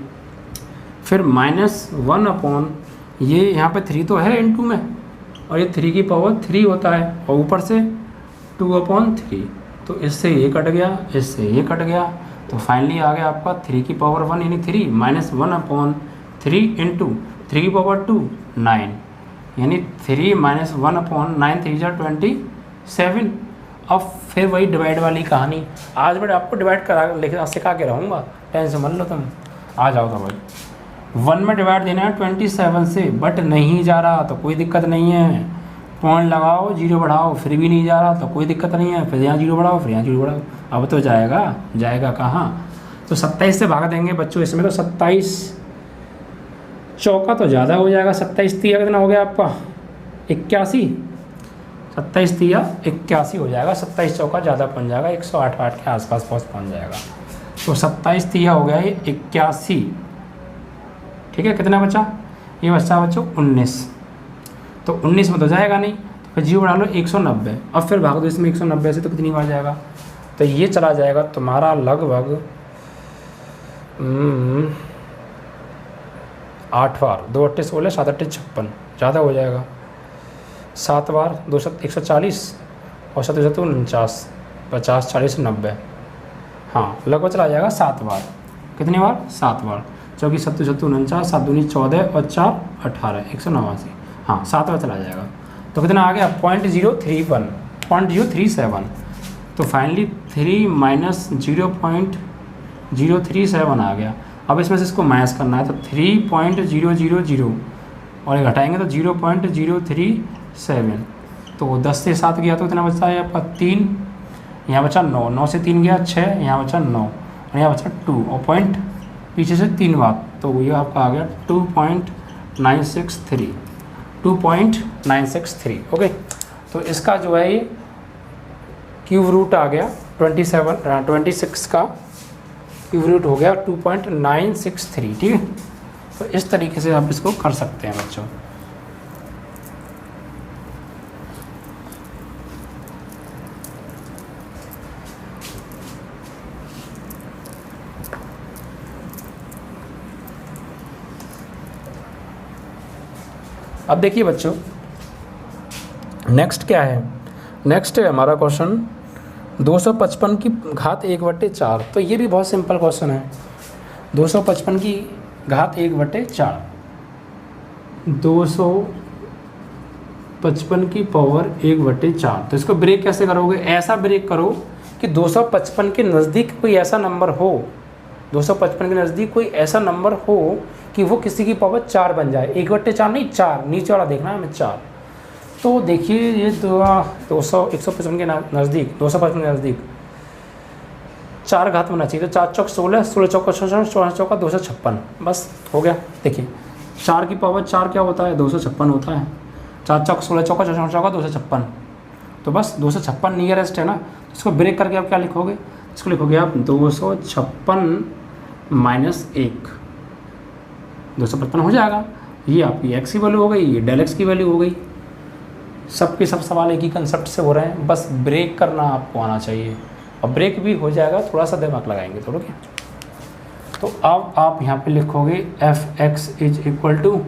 फिर -1 ये यहाँ पे 3 तो है इनटू में और ये 3 की पावर 3 होता है और ऊपर से 2/3, तो इससे ये कट गया, इससे ये कट गया, तो फाइनली आ गया आपका 3 की पावर 1 यानी 3 -1/3 इंटू 3 की पावर 2 9, यानी 3 -1/9 3 × 27। अब फिर वही डिवाइड वाली कहानी, आज मैं आपको डिवाइड करा सिखा के रहूँगा, टेंशन मत लो तुम, आ जाओ तो भाई 1 में डिवाइड देना है 27 से, बट नहीं जा रहा तो कोई दिक्कत नहीं है, पॉइंट लगाओ 0 बढ़ाओ, फिर भी नहीं जा रहा तो कोई दिक्कत नहीं है, फिर यहाँ 0 बढ़ाओ, फिर यहाँ 0 बढ़ाओ, अब तो जाएगा, जाएगा कहाँ? तो 27 से भाग देंगे बच्चों इसमें, तो 27 चौका तो ज़्यादा हो जाएगा, 27 तिया कितना हो गया आपका? 81, 27 तिया 81 हो जाएगा, 27 चौका ज़्यादा पहुँच जाएगा, 108 के आसपास पहुँच जाएगा, तो 27 तिया हो गया ये 81। ठीक है, कितना बचा? ये बचा बच्चों 19, तो 19 में तो जाएगा नहीं, तो फिर 0 बढ़ा लो 190 और फिर भाग दो इसमें 190 से, तो कितनी बार जाएगा? तो ये चला जाएगा तुम्हारा लगभग 8 बार, 2 8 16 7 8 56, ज़्यादा हो जाएगा, 7 बार 2 140 और 7 49 50 40 90, हाँ लगभग चला जाएगा 7 बार। कितनी बार? 7 बार, चौकी 7 7 49 7 दूनी 14 और 4 18 189, हाँ 7 बार चला जाएगा। तो कितना आ गया? 0.031 0.037, तो फाइनली 3 - 0.037 आ गया। अब इसमें से इसको माइनस करना है, तो 3.000 और ये घटाएंगे तो 0.037, तो 10 से 7 गया तो कितना बचता है आपका? 3, यहाँ बचा 9, 9 से 3 गया 6, यहाँ बचा 9 और यहाँ बचा 2 और पॉइंट पीछे से 3 बार, तो ये आपका आ गया 2.963। ओके, तो इसका जो है ये क्यूब रूट आ गया 26 का क्यूब रूट हो गया 2.963। ठीक है, तो इस तरीके से आप इसको कर सकते हैं बच्चों। अब देखिए बच्चों, नेक्स्ट क्या है? नेक्स्ट है हमारा क्वेश्चन 255 की घात 1/4। तो ये भी बहुत सिंपल क्वेश्चन है। 255 की घात 1/4, 255 की पावर 1/4। तो इसको ब्रेक कैसे करोगे? ऐसा ब्रेक करो कि 255 के नज़दीक कोई ऐसा नंबर हो, 255 के नज़दीक कोई ऐसा नंबर हो कि वो किसी की पावर 4 बन जाए। 1/4 नहीं, 4, नीचे वाला देखना है हमें 4। तो देखिए ये 155 के नज़दीक, 255 के नज़दीक 4 घात होना चाहिए। तो 4 चौक 16, 16 चौका 64, 64 चौका 256, बस हो गया। देखिए 4 की पावर 4 क्या होता है? 256 होता है। 4 चौक 16 चौका 64 चौका 256, तो बस 256 नियरेस्ट है ना। इसको ब्रेक करके आप क्या लिखोगे? इसको लिखोगे आप 256 माइनस 1, 255 हो जाएगा। ये आपकी एक्स की वैल्यू हो गई, ये डेल एक्स की वैल्यू हो गई। सबके सब सवाल एक ही कंसेप्ट से हो रहे हैं, बस ब्रेक करना आपको आना चाहिए, और ब्रेक भी हो जाएगा, थोड़ा सा दिमाग लगाएंगे तो ठीक है। तो अब आप यहाँ पे लिखोगे f x is equal to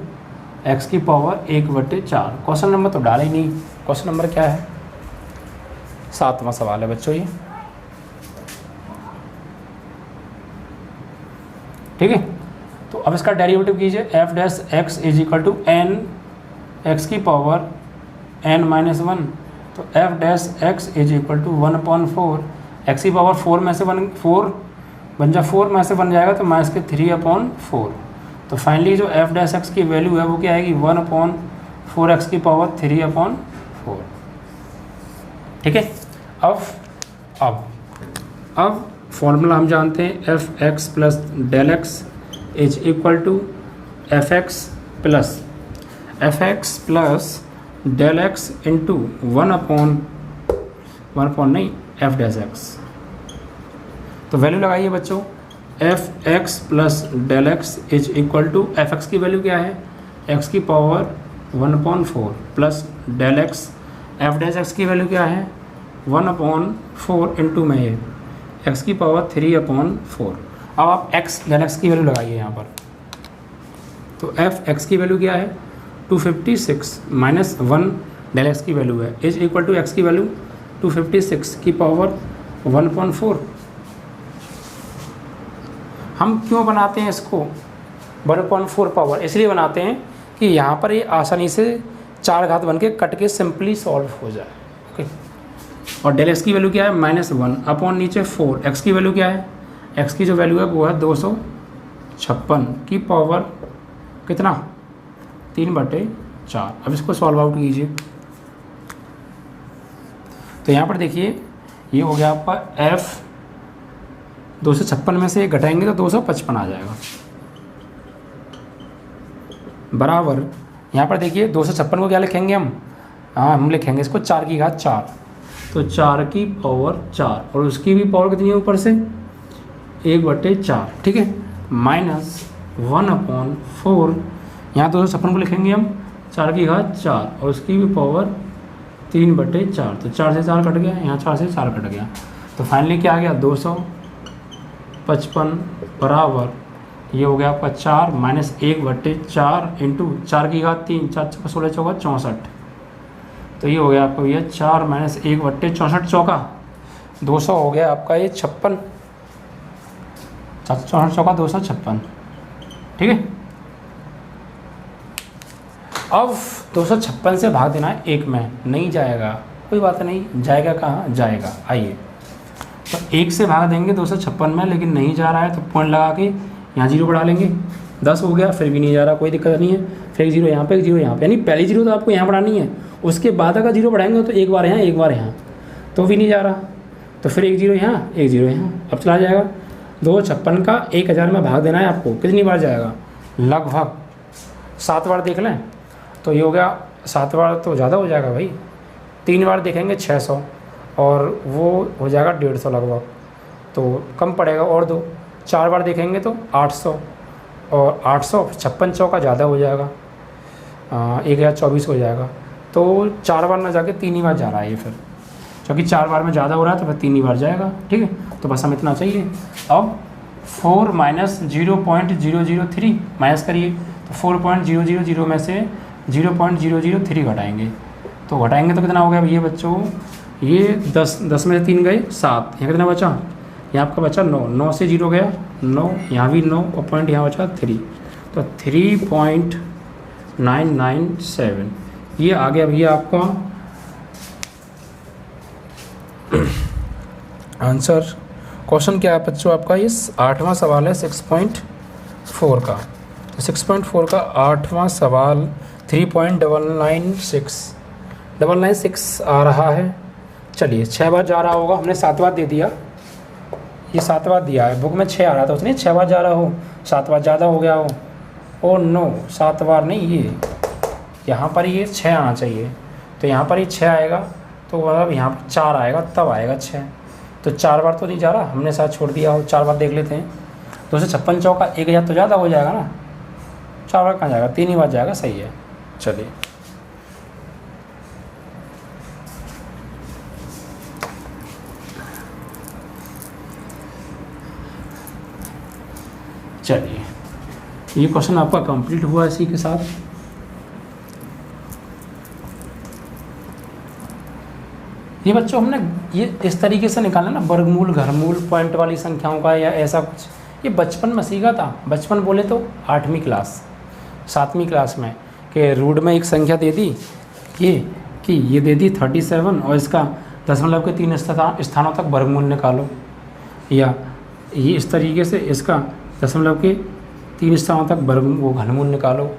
x की पावर 1/4। क्वेश्चन नंबर तो डाला ही नहीं, क्वेश्चन नंबर क्या है, 7वां सवाल है बच्चों ये, ठीक है। तो अब इसका डेरिवेटिव कीजिए, f dash x is equal to n x की पावर n-1, तो f dash x is equal to 1/4, x की पावर 4 में से 4 बन जा 4 में से बन जाएगा तो माइनस के 3/4। तो फाइनली जो एफ डैश एक्स की वैल्यू है वो क्या आएगी, 1/4 एक्स की पावर 3/4, ठीक है। अब फॉर्मूला हम जानते हैं, f x plus del x is equal to f x plus del x into 1/1 नहीं एफ डैश एक्स। तो वैल्यू लगाइए बच्चों, f x plus del x is equal to, f x की वैल्यू क्या है, एक्स की power 1/4 plus del x, f dash x की value क्या है 1/4 इंटू में ये एक्स की पावर 3/4। अब आप एक्स डेल एक्स की वैल्यू लगाइए यहाँ पर, तो एफ एक्स की वैल्यू क्या है 256 माइनस 1 डेल एक्स की वैल्यू है इज इक्वल टू एक्स की वैल्यू 256 की पावर 1/4। हम क्यों बनाते हैं इसको 1/4 पावर, इसलिए बनाते हैं कि यहाँ पर ये आसानी से 4 घात बन के कट के सिंपली सॉल्व हो जाए, ओके। और डेल एक्स की वैल्यु क्या है -1 अपॉन नीचे 4, एक्स की वैल्यू क्या है, एक्स की जो वैल्यू है वो है 256 की पावर कितना 3/4। अब इसको सॉल्व आउट कीजिए, तो यहाँ पर देखिए ये हो गया आपका एफ 256 में से घटाएंगे तो 255 आ जाएगा, बराबर यहाँ पर देखिए 256 को क्या लिखेंगे हम लिखेंगे इसको 4 की घात 4, तो 4 की पावर 4 और उसकी भी पावर कितनी है ऊपर से 1/4, ठीक है, माइनस 1/4, यहाँ 256 को लिखेंगे हम 4 की घात 4 और उसकी भी पावर 3/4, तो 4 से 4 कट गया, यहाँ 4 से 4 कट गया, तो फाइनली क्या आ गया 255 बराबर ये हो गया आपका 4 माइनस 1/4 इंटू 4 की घात 3, 4 × 16 = 64, तो ये हो गया आपका भैया 4 माइनस 1/64 चौका 200 हो गया आपका ये 56, 64 चौका 256, ठीक है। अब 256 से भाग देना है 1 में, नहीं जाएगा, कोई बात नहीं, जाएगा कहाँ जाएगा, आइए तो 1 से भाग देंगे 256 में, लेकिन नहीं जा रहा है तो पॉइंट लगा के यहाँ 0 बढ़ा लेंगे, 10 हो गया, फिर भी नहीं जा रहा, कोई दिक्कत नहीं है, फिर 0 यहाँ पे 0 यहाँ पे, यानी पहली 0 तो आपको यहाँ बढ़ानी है, उसके बाद अगर 0 बढ़ाएंगे तो एक बार यहाँ तो भी नहीं जा रहा, तो फिर 1 0 यहाँ 1 0 यहाँ, अब चला जाएगा 256 का 1000 में भाग देना है आपको, कितनी बार जाएगा, लगभग 7 बार देख लें, तो ये हो गया 7 बार तो ज़्यादा हो जाएगा भाई, 3 बार देखेंगे 600 और वो हो जाएगा 150 लगभग, तो कम पड़ेगा, और 4 बार देखेंगे तो 800 और 800 56 चौका ज़्यादा हो जाएगा, 1024 हो जाएगा, तो 4 बार ना जाके 3 ही बार जा रहा है ये, फिर क्योंकि 4 बार में ज़्यादा हो रहा है तो फिर 3 ही बार जाएगा, ठीक है, तो बस हम इतना चाहिए। अब 4 माइनस 0.003 माइनस करिए, तो 4.000 में से 0.003 घटाएंगे, तो घटाएंगे तो कितना हो गया भैया बच्चों, ये 10 में से 3 गए 7, यहाँ कितना बचा, यहाँ आपका बचा 9 से 0 गया 9, यहाँ भी 9 और पॉइंट यहाँ बचा 3, तो 3.997 ये आ गया भैया आपका आंसर। क्वेश्चन क्या है बच्चों आपका, ये 8वां सवाल है 6.4 का, तो 6.4 का 8वां सवाल 3.996 आ रहा है। चलिए 6 बार जा रहा होगा, हमने 7 बार दे दिया, ये 7 बार दिया है, बुक में 6 आ रहा था, उसने 6 बार जा रहा हो, 7 बार ज़्यादा हो गया हो, ओ नो 7 बार नहीं, ये यहाँ पर ये 6 आना चाहिए, तो यहाँ पर ये 6 आएगा, तो मतलब यहाँ पर 4 आएगा तब आएगा 6, तो 4 बार तो नहीं जा रहा, हमने साथ छोड़ दिया हो, 4 बार देख लेते हैं, 256 चौका 1000 तो ज़्यादा हो जाएगा ना, 4 बार कहाँ जाएगा, 3 ही बार जाएगा, सही है। चलिए चलिए ये क्वेश्चन आपका कंप्लीट हुआ इसी के साथ। ये बच्चों हमने ये इस तरीके से निकाला ना, वर्गमूल घरमूल पॉइंट वाली संख्याओं का या ऐसा कुछ, ये बचपन में सीखा था। बचपन बोले तो 8वीं क्लास 7वीं क्लास में, कि रूट में एक संख्या दे दी ये दे दी 37 और इसका दशमलव के 3 स्थानों तक वर्गमूल निकालो, या ये इस तरीके से इसका दशमलव के 3 स्थानों तक वो घनमूल निकालो।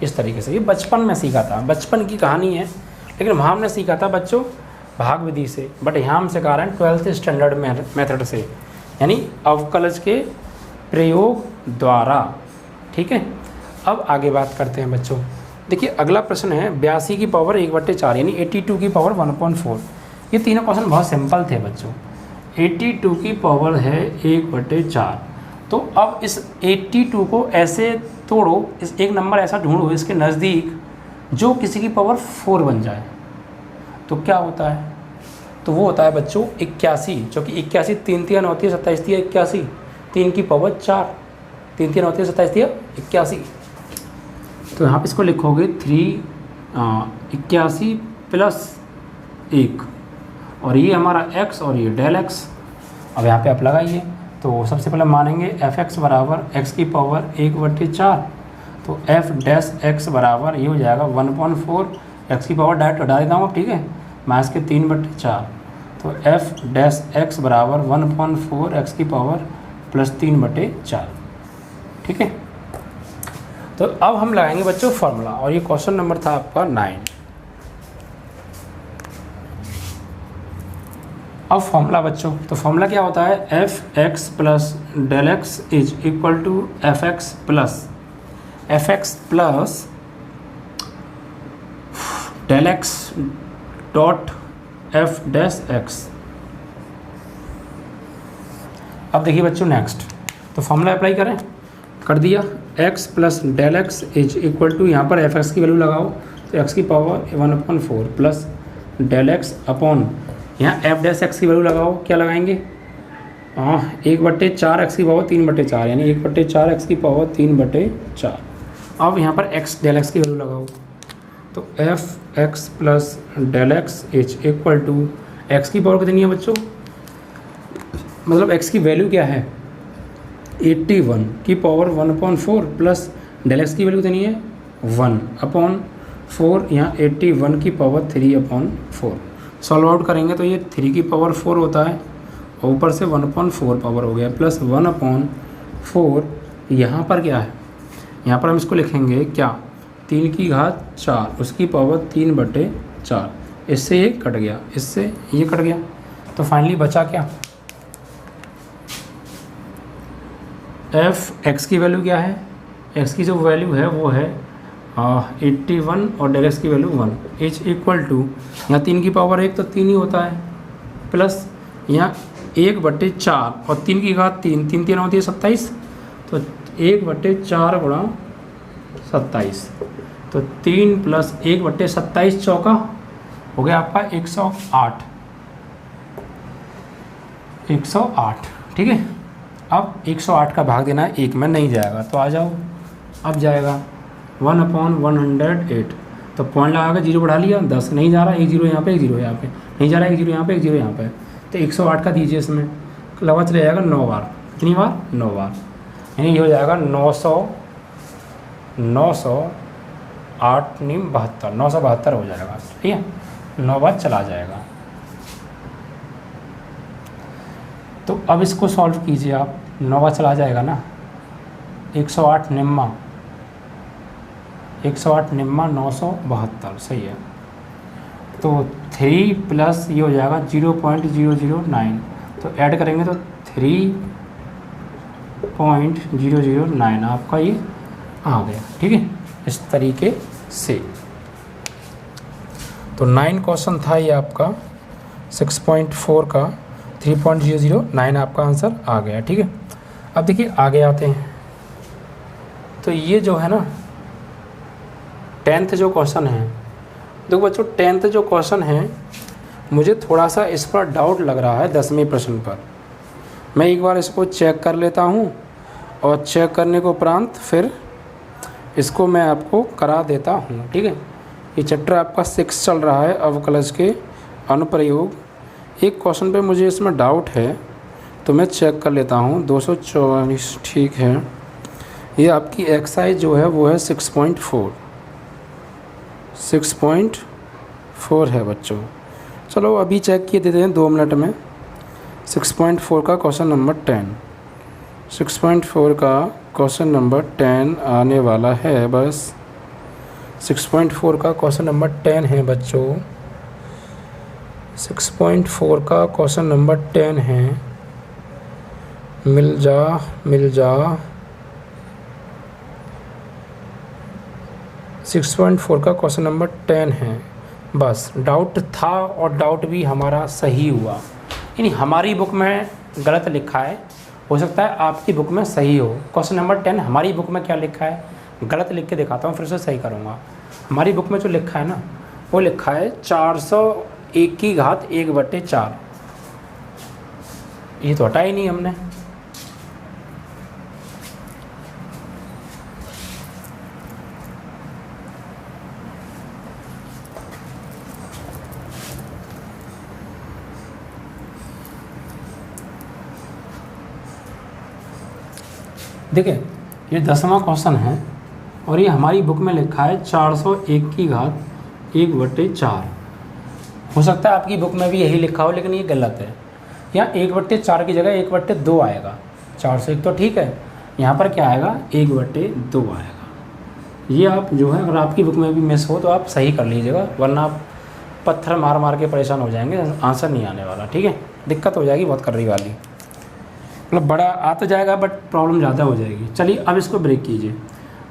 इस तरीके से ये बचपन में सीखा था, बचपन की कहानी है। लेकिन वहाँ हमने सीखा था बच्चों भाग विधि से, बट यहाँ हम सिखा रहे हैं 12th स्टैंडर्ड मेथड से, यानी अवकलज के प्रयोग द्वारा। ठीक है, अब आगे बात करते हैं बच्चों। देखिए अगला प्रश्न है 82 की पावर 1/4 यानी 82 की पावर 1/4। ये तीनों क्वेश्चन बहुत सिंपल थे बच्चों। 82 की पावर है 1/4, तो अब इस 82 को ऐसे तोड़ो, इस एक नंबर ऐसा ढूंढो इसके नज़दीक जो किसी की पावर 4 बन जाए, तो क्या होता है? तो वो होता है बच्चों 81, जो कि 81 3 3 9 27 81, 3 की पावर 4, 3 3 9 27 81। तो यहाँ पे इसको लिखोगे 81 + 1 और ये हमारा x और ये डेल x। अब यहाँ पे आप लगाइए, तो सबसे पहले मानेंगे f(x) बराबर x की पावर 1/4, तो f' बराबर ये हो जाएगा 1/4, x की पावर डायरेक्ट हटा देता हूँ अब, ठीक है, माइनस के 3/4, तो f' बराबर 1/4 x की पावर +3/4। ठीक है, तो अब हम लगाएंगे बच्चों फार्मूला, और ये क्वेश्चन नंबर था आपका 9। अब फार्मूला बच्चों, तो फार्मूला क्या होता है? f(x) + del(x) is equal to f(x) + del(x) dot f'(x). अब देखिए बच्चों नेक्स्ट, तो फार्मूला अप्लाई करें, कर दिया। x + del(x) is equal to, यहाँ पर f(x) की वैल्यू लगाओ, तो x की पावर 1/4 प्लस del(x) अपॉन यहाँ f'(x) की वैल्यू लगाओ, क्या लगाएंगे? 1/4 x की पावर 3/4 यानी 1/4 x की पावर 3/4। अब यहाँ पर x del(x) की वैल्यू लगाओ, तो f(x) + del(x) is equal to, x की पावर कितनी है बच्चों? मतलब x की वैल्यू क्या है? 81 की पावर 1/4 प्लस del(x) की वैल्यू कितनी है? 1/4, यहाँ 81 की पावर 3/4। सॉल्व आउट करेंगे तो ये 3 की पावर 4 होता है और ऊपर से 1/4 पावर हो गया प्लस 1/4। यहाँ पर क्या है? यहाँ पर हम इसको लिखेंगे क्या? 3 की घात 4 उसकी पावर 3/4। इससे ये कट गया, इससे ये कट गया, तो फाइनली बचा क्या? f(x) की वैल्यू क्या है? x की जो वैल्यु है वो है 81 और del(x) की वैल्यू 1 इज इक्वल टू, यहाँ 3 की पावर 1 तो 3 ही होता है, प्लस यहाँ 1/4 और 3 की घात 3, 3 3 होती है 27, तो 1/4 गुणा 27, तो 3 + 1/27 चौका हो गया आपका 108। 108, ठीक है। अब 108 का भाग देना है 1 में, नहीं जाएगा तो आ जाओ, अब जाएगा 1/108, तो पॉइंट लगा कर 0 बढ़ा लिया, 10 नहीं जा रहा, 1 0 यहाँ पे, 1 0 यहाँ पे, नहीं जा रहा, 1 0 यहाँ पे, 1 0 यहाँ पे, तो 108 का दीजिए इसमें, लगभग चले जाएगा 9 बार। कितनी बार? 9 बार, यानी ये हो जाएगा 908 × 72, 972 हो जाएगा, ठीक है, 9 बार चला जाएगा। तो अब इसको सॉल्व कीजिए आप, 9 बार चला जाएगा ना, 108 निम्मा 972, सही है। तो 3 प्लस ये हो जाएगा 0.009, तो ऐड करेंगे तो 3.009 आपका ये आ गया, ठीक है, इस तरीके से। तो 9 क्वेश्चन था ये आपका 6.4 का, 3.009 आपका आंसर आ गया, ठीक है। अब देखिए आगे आते हैं, तो ये जो है ना 10th जो क्वेश्चन है, देखो बच्चों 10th जो क्वेश्चन है मुझे थोड़ा सा इस पर डाउट लग रहा है 10वें प्रश्न पर। मैं एक बार इसको चेक कर लेता हूँ और चेक करने को उपरांत फिर इसको मैं आपको करा देता हूँ। ठीक है, ये चैप्टर आपका 6 चल रहा है अवकलज के अनुप्रयोग। एक क्वेश्चन पे मुझे इसमें डाउट है तो मैं चेक कर लेता हूँ। 244 ठीक है। ये आपकी एक्सरसाइज जो है वो है 6.4 है बच्चों। चलो अभी चेक किए देते हैं 2 मिनट में। 6.4 का क्वेश्चन नंबर 10, 6.4 का क्वेश्चन नंबर 10 आने वाला है। बस 6.4 का क्वेश्चन नंबर 10 है बच्चों। 6.4 का क्वेश्चन नंबर 10 है। मिल जा 6.4 का क्वेश्चन नंबर 10 है। बस डाउट था और डाउट भी हमारा सही हुआ, यानी हमारी बुक में गलत लिखा है, हो सकता है आपकी बुक में सही हो। क्वेश्चन नंबर 10 हमारी बुक में क्या लिखा है, गलत लिख के दिखाता हूँ, फिर से सही करूँगा। हमारी बुक में जो लिखा है ना, वो लिखा है 401 की घात 1/4। ये तो हटाया ही नहीं हमने। देखिए ये 10वां क्वेश्चन है और ये हमारी बुक में लिखा है 401 की घात 1/4। हो सकता है आपकी बुक में भी यही लिखा हो, लेकिन ये गलत है। यहाँ 1/4 की जगह 1/2 आएगा। 401 तो ठीक है, यहाँ पर क्या आएगा 1/2 आएगा। ये आप जो है अगर आपकी बुक में भी मिस हो तो आप सही कर लीजिएगा, वरना आप पत्थर मार मार के परेशान हो जाएंगे, आंसर नहीं आने वाला। ठीक है, दिक्कत हो जाएगी बहुत कर्री वाली, मतलब बड़ा आ तो जाएगा बट प्रॉब्लम ज़्यादा हो जाएगी। चलिए अब इसको ब्रेक कीजिए।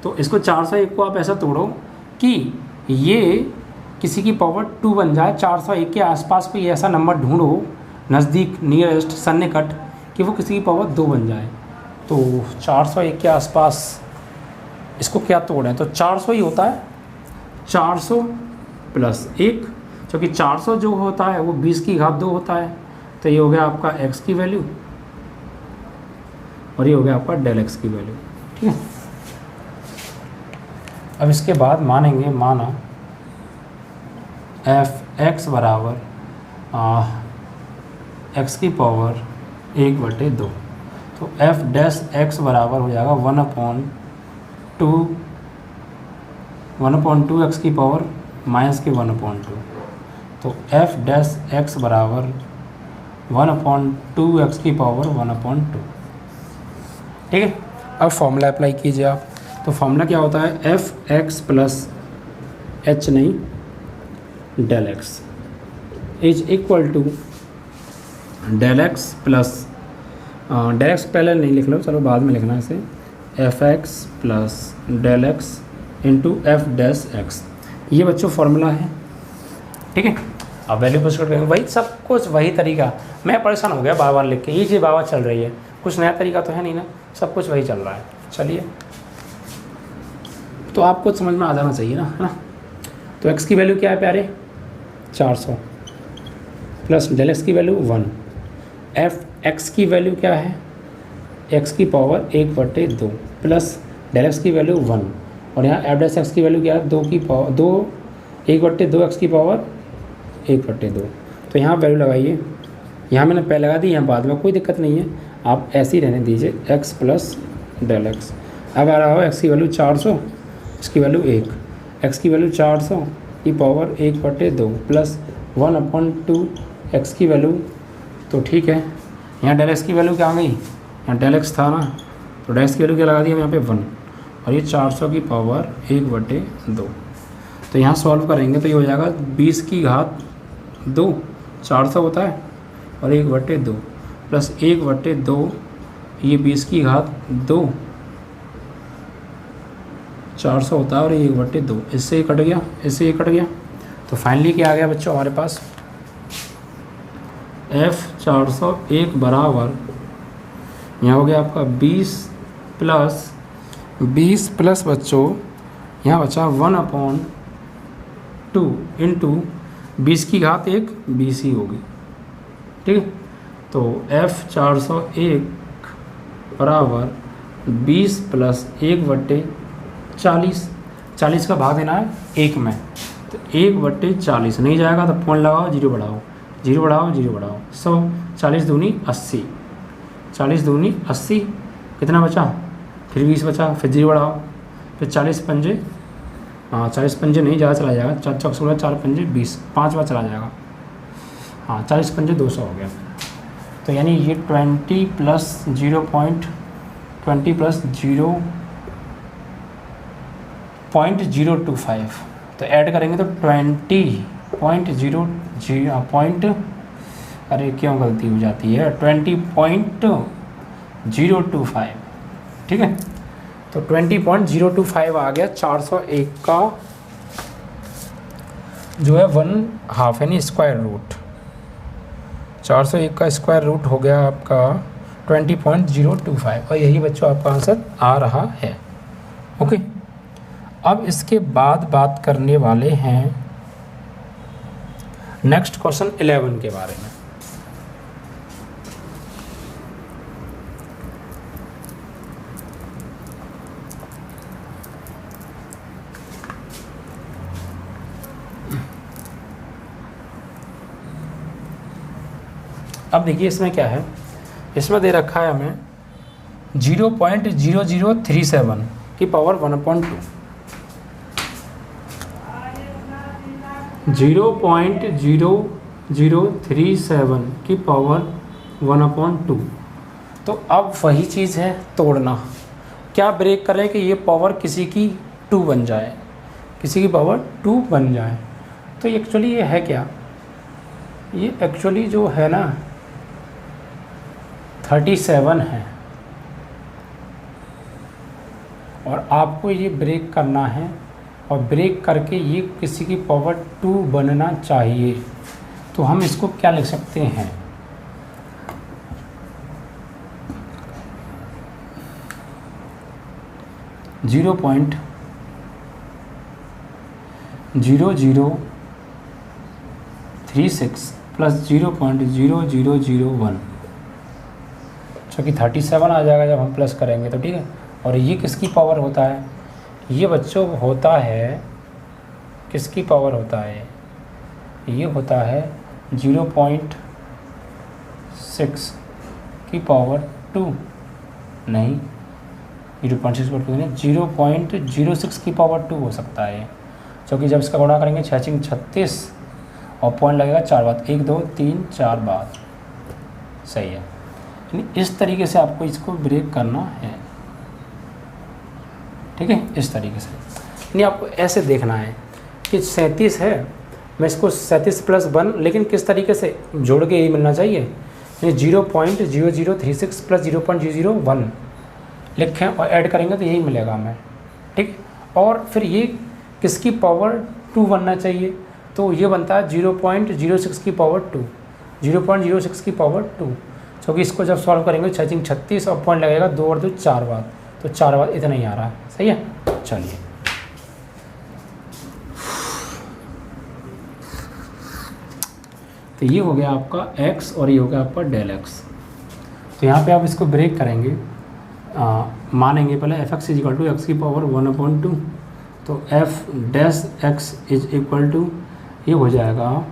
तो इसको 401 को आप ऐसा तोड़ो कि ये किसी की पावर 2 बन जाए। 401 के आसपास कोई ऐसा नंबर ढूंढो नज़दीक, नियरेस्ट, सन्निकट, कि वो किसी की पावर 2 बन जाए। तो 401 के आसपास इसको क्या तोड़ें, तो 400 ही होता है। 400 + 1, क्योंकि 400 जो होता है वो 20 की घात 2 होता है। तो ये हो गया आपका x की वैल्यू और ये हो गया आपका डेल x की वैल्यू। ठीक है, अब इसके बाद मानेंगे, माना f(x) बराबर x की पावर 1/2। तो f' बराबर हो जाएगा 1/2 x की पावर -1/2। तो f' बराबर 1/2 x की पावर 1/2। ठीक है, अब फॉर्मूला अप्लाई कीजिए आप। तो फॉर्मूला क्या होता है, f(x) + h नहीं del x is equal to del x plus del x पहले नहीं लिख लो, चलो बाद में लिखना है इसे, f(x) + del x into f'(x). ये बच्चों फॉर्मूला है। ठीक है, अब वैल्यू पुट करेंगे, वही सब कुछ वही तरीका। मैं परेशान हो गया बार बार लिख के, ये बार बार चल रही है, कुछ नया तरीका तो है नहीं ना, सब कुछ वही चल रहा है। चलिए, तो आपको समझ में आ जाना चाहिए ना, है ना। तो x की वैल्यू क्या है प्यारे, 400 प्लस डेल x की वैल्यू 1। f(x) की वैल्यू क्या है, x की पावर 1/2 प्लस डेल x की वैल्यू 1, और यहाँ f'(x) की वैल्यू क्या है, 2 की पावर 2, 1/2 x की पावर 1/2। तो यहाँ वैल्यू लगाइए, यहाँ मैंने पहले लगा दी, यहाँ बाद में कोई दिक्कत नहीं है, आप ऐसे ही रहने दीजिए, x प्लस डेल x। अब आ रहा हो x की वैल्यू 400, इसकी वैल्यू 1, x की वैल्यू 400 की पावर 1/2 प्लस 1/2 x की वैल्यू। तो ठीक है, यहाँ डेल x की वैल्यू क्या आ गई, यहाँ डेल x था ना, तो डेल x की वैल्यू क्या लगा दी हम यहाँ पे 1, और ये 400 की पावर 1/2। तो यहाँ सॉल्व करेंगे तो ये हो जाएगा 20 की घात 2, 400 होता है, और 1/2 प्लस 1/2, ये 20 की घात 2, 400 होता है, और ये 1/2, इससे ये कट गया, इससे ये कट गया। तो फाइनली क्या आ गया बच्चों हमारे पास, f(401) बराबर यहाँ हो गया आपका 20 प्लस बच्चों यहाँ बचा 1/2 इंटू 20 की घात 1, 20 ही होगी। ठीक है, तो f(401) बराबर 20 प्लस 1/40, 40 का भाग देना है 1 में, तो 1/40 नहीं जाएगा तो पॉइंट लगाओ, 0 बढ़ाओ, 0 बढ़ाओ, 0 बढ़ाओ, 100, 40 दूनी 80, 40 दूनी 80, कितना बचा, फिर 20 बचा, फिर 0 बढ़ाओ, फिर 40 पंजे, हाँ 40 पंजे नहीं ज़्यादा चला जाएगा, 4 चौक 16, 4 पंजे 20, 5 बार चला जाएगा, हाँ 40 पंजे 200 हो गया। तो यानी ये 20 प्लस 0.025, तो ऐड करेंगे तो 20.0 अरे क्यों गलती हो जाती है, 20.025, ठीक है। तो 20.025 आ गया 401 का जो है 1/2 यानी स्क्वायर रूट, 401 का स्क्वायर रूट हो गया आपका 20.025, और यही बच्चों आपका आंसर आ रहा है। ओके, अब इसके बाद बात करने वाले हैं नेक्स्ट क्वेश्चन 11 के बारे में। अब देखिए इसमें क्या है, इसमें दे रखा है हमें 0.0037 की पावर 1/2, 0.0037 की पावर 1/2। तो अब वही चीज़ है तोड़ना, क्या ब्रेक करें कि ये पावर किसी की 2 बन जाए, किसी की पावर 2 बन जाए। तो एक्चुअली ये है क्या, ये एक्चुअली जो है ना 37 है, और आपको ये ब्रेक करना है, और ब्रेक करके ये किसी की पावर 2 बनना चाहिए। तो हम इसको क्या लिख सकते हैं, जीरो पॉइंट 0036 प्लस 0.0001, जो कि 37 आ जाएगा जब हम प्लस करेंगे तो, ठीक है। और ये किसकी पावर होता है, ये बच्चों होता है, किसकी पावर होता है, ये होता है 0.6 की पावर 2, नहीं 0.6 पर 2 नहीं, 0.06 की पावर 2 हो सकता है, क्योंकि जब इसका गुणा करेंगे 6 36 और पॉइंट लगेगा 4 बार, 1 2 3 4 बार, सही है। इस तरीके से आपको इसको ब्रेक करना है, ठीक है, इस तरीके से। यानी आपको ऐसे देखना है कि 37 है, मैं इसको 37 प्लस 1, लेकिन किस तरीके से जोड़ के यही मिलना चाहिए, यानी 0.0036 प्लस 0.001 लिखें और ऐड करेंगे तो यही मिलेगा हमें, ठीक। और फिर ये किसकी पावर 2 बनना चाहिए, तो ये बनता है 0.06 की पावर 2, 0.06 की पावर 2, क्योंकि इसको जब सॉल्व करेंगे 6 36 और पॉइंट लगेगा 2 और 2 4 बार, तो 4 बार इतना ही आ रहा है, सही है। चलिए तो ये हो गया आपका x और ये हो गया आपका डेल x। तो यहाँ पे आप इसको ब्रेक करेंगे, मानेंगे पहले fx is equal to x की पावर 1/2, तो f dash x is equal to ये हो जाएगा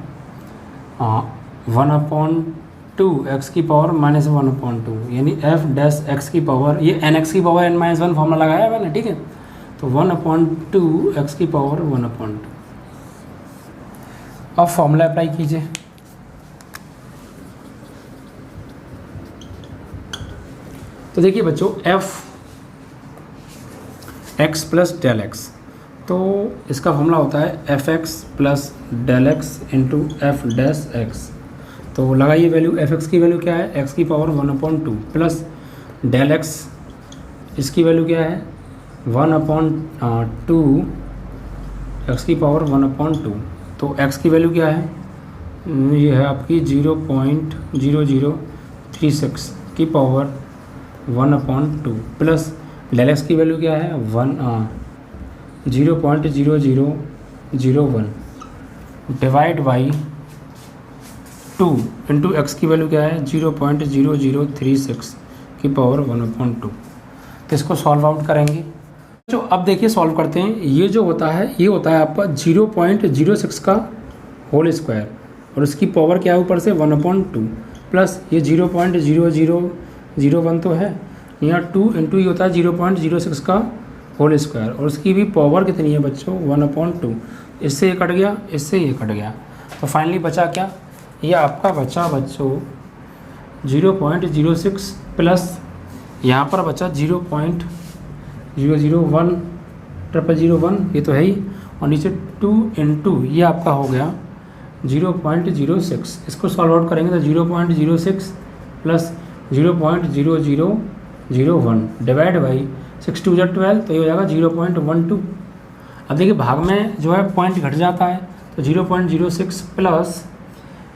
1/2 x की पावर माइनस 1/2, यानी f डैश x की पावर, ये nx की पावर n-1 फॉर्मूला लगाया है मैंने, ठीक है। तो 1/2 x की पावर 1/2। अब फॉर्मूला अप्लाई कीजिए, तो देखिए बच्चों f x plus del x, तो इसका फॉर्मूला होता है fx plus del x into f dash x। तो लगाइए वैल्यू, fx की वैल्यू क्या है, x की पावर 1/2 प्लस डेल x, इसकी वैल्यू क्या है 1/2 x की पावर 1/2। तो x की वैल्यू क्या है, ये है आपकी 0.0036 की पावर 1/2 प्लस डेल x की वैल्यू क्या है 0.0001 डिवाइड बाई 2 इंटू एक्स की वैल्यू क्या है 0.0036 की पावर 1/2। तो इसको सॉल्व आउट करेंगे। जो अब देखिए सॉल्व करते हैं, ये जो होता है ये होता है आपका 0.06 का होल स्क्वायर और उसकी पावर क्या है ऊपर से 1/2 प्लस ये 0.0001 तो है, यहाँ 2 इंटू ये होता है 0.06 का होल स्क्वायर और उसकी भी पावर कितनी है बच्चों 1/2। इससे ये कट गया, इससे ये कट गया, तो फाइनली बचा क्या, ये आपका बचा बच्चों 0.06 प्लस यहाँ पर बचा 0.0001 ये तो है ही, और नीचे 2 इंटू ये आपका हो गया 0.06। इसको सॉल्व आउट करेंगे तो 0.06 प्लस 0.0001 डिवाइड बाई 6 2 12 तो ये हो जाएगा 0.12। अब देखिए भाग में जो है पॉइंट घट जाता है तो 0.06 प्लस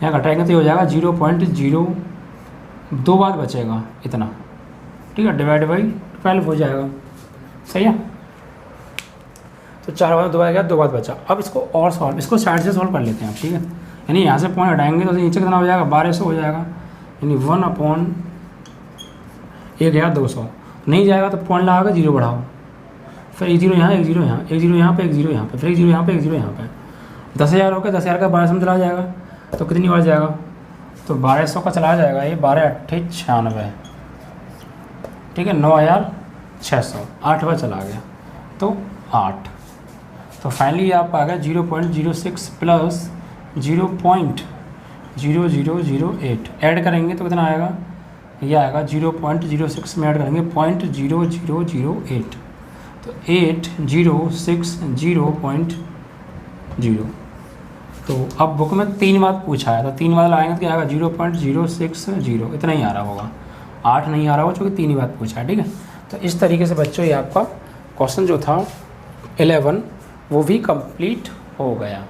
यहाँ घटाएंगे तो ये हो जाएगा 0.0 दो बार बचेगा इतना, ठीक है, डिवाइड बाई 12 हो जाएगा, सही है। तो 4 बार 2 बार गया, 2 बार बचा। अब इसको और सॉल्व, इसको साइड से सॉल्व कर लेते हैं, ठीक है। यानी यहाँ से पॉइंट हटाएंगे तो नीचे कितना हो जाएगा 1200 हो जाएगा, यानी 1/, ये गया 200, नहीं जाएगा तो पॉइंट लगा के 0 बढ़ाओ, फिर एक 0 यहाँ, एक 0 यहाँ, एक 0 यहाँ पे, एक 0 यहाँ पे, फिर एक 0 यहाँ पे, एक 0 यहाँ पे। 10,000 हो गया, 10,000 का 1200 में चला जाएगा तो कितनी बार जाएगा, तो 1200 का चला जाएगा ये 12×8 = 96, ठीक है, 9,600, 8 बार चला गया तो 8। तो फाइनली आप आ गया 0.06 प्लस 0.0008 ऐड करेंगे तो कितना आएगा, ये आएगा 0.06 में ऐड करेंगे 0.0008 तो 8060.0। तो अब बुक में 3 बार पूछा है तो 3 बार लगाएंगे तो क्या आएगा 0.060, इतना ही आ रहा होगा, 8 नहीं आ रहा होगा क्योंकि 3 ही बार पूछा है, ठीक है। तो इस तरीके से बच्चों ये आपका क्वेश्चन जो था 11 वो भी कंप्लीट हो गया।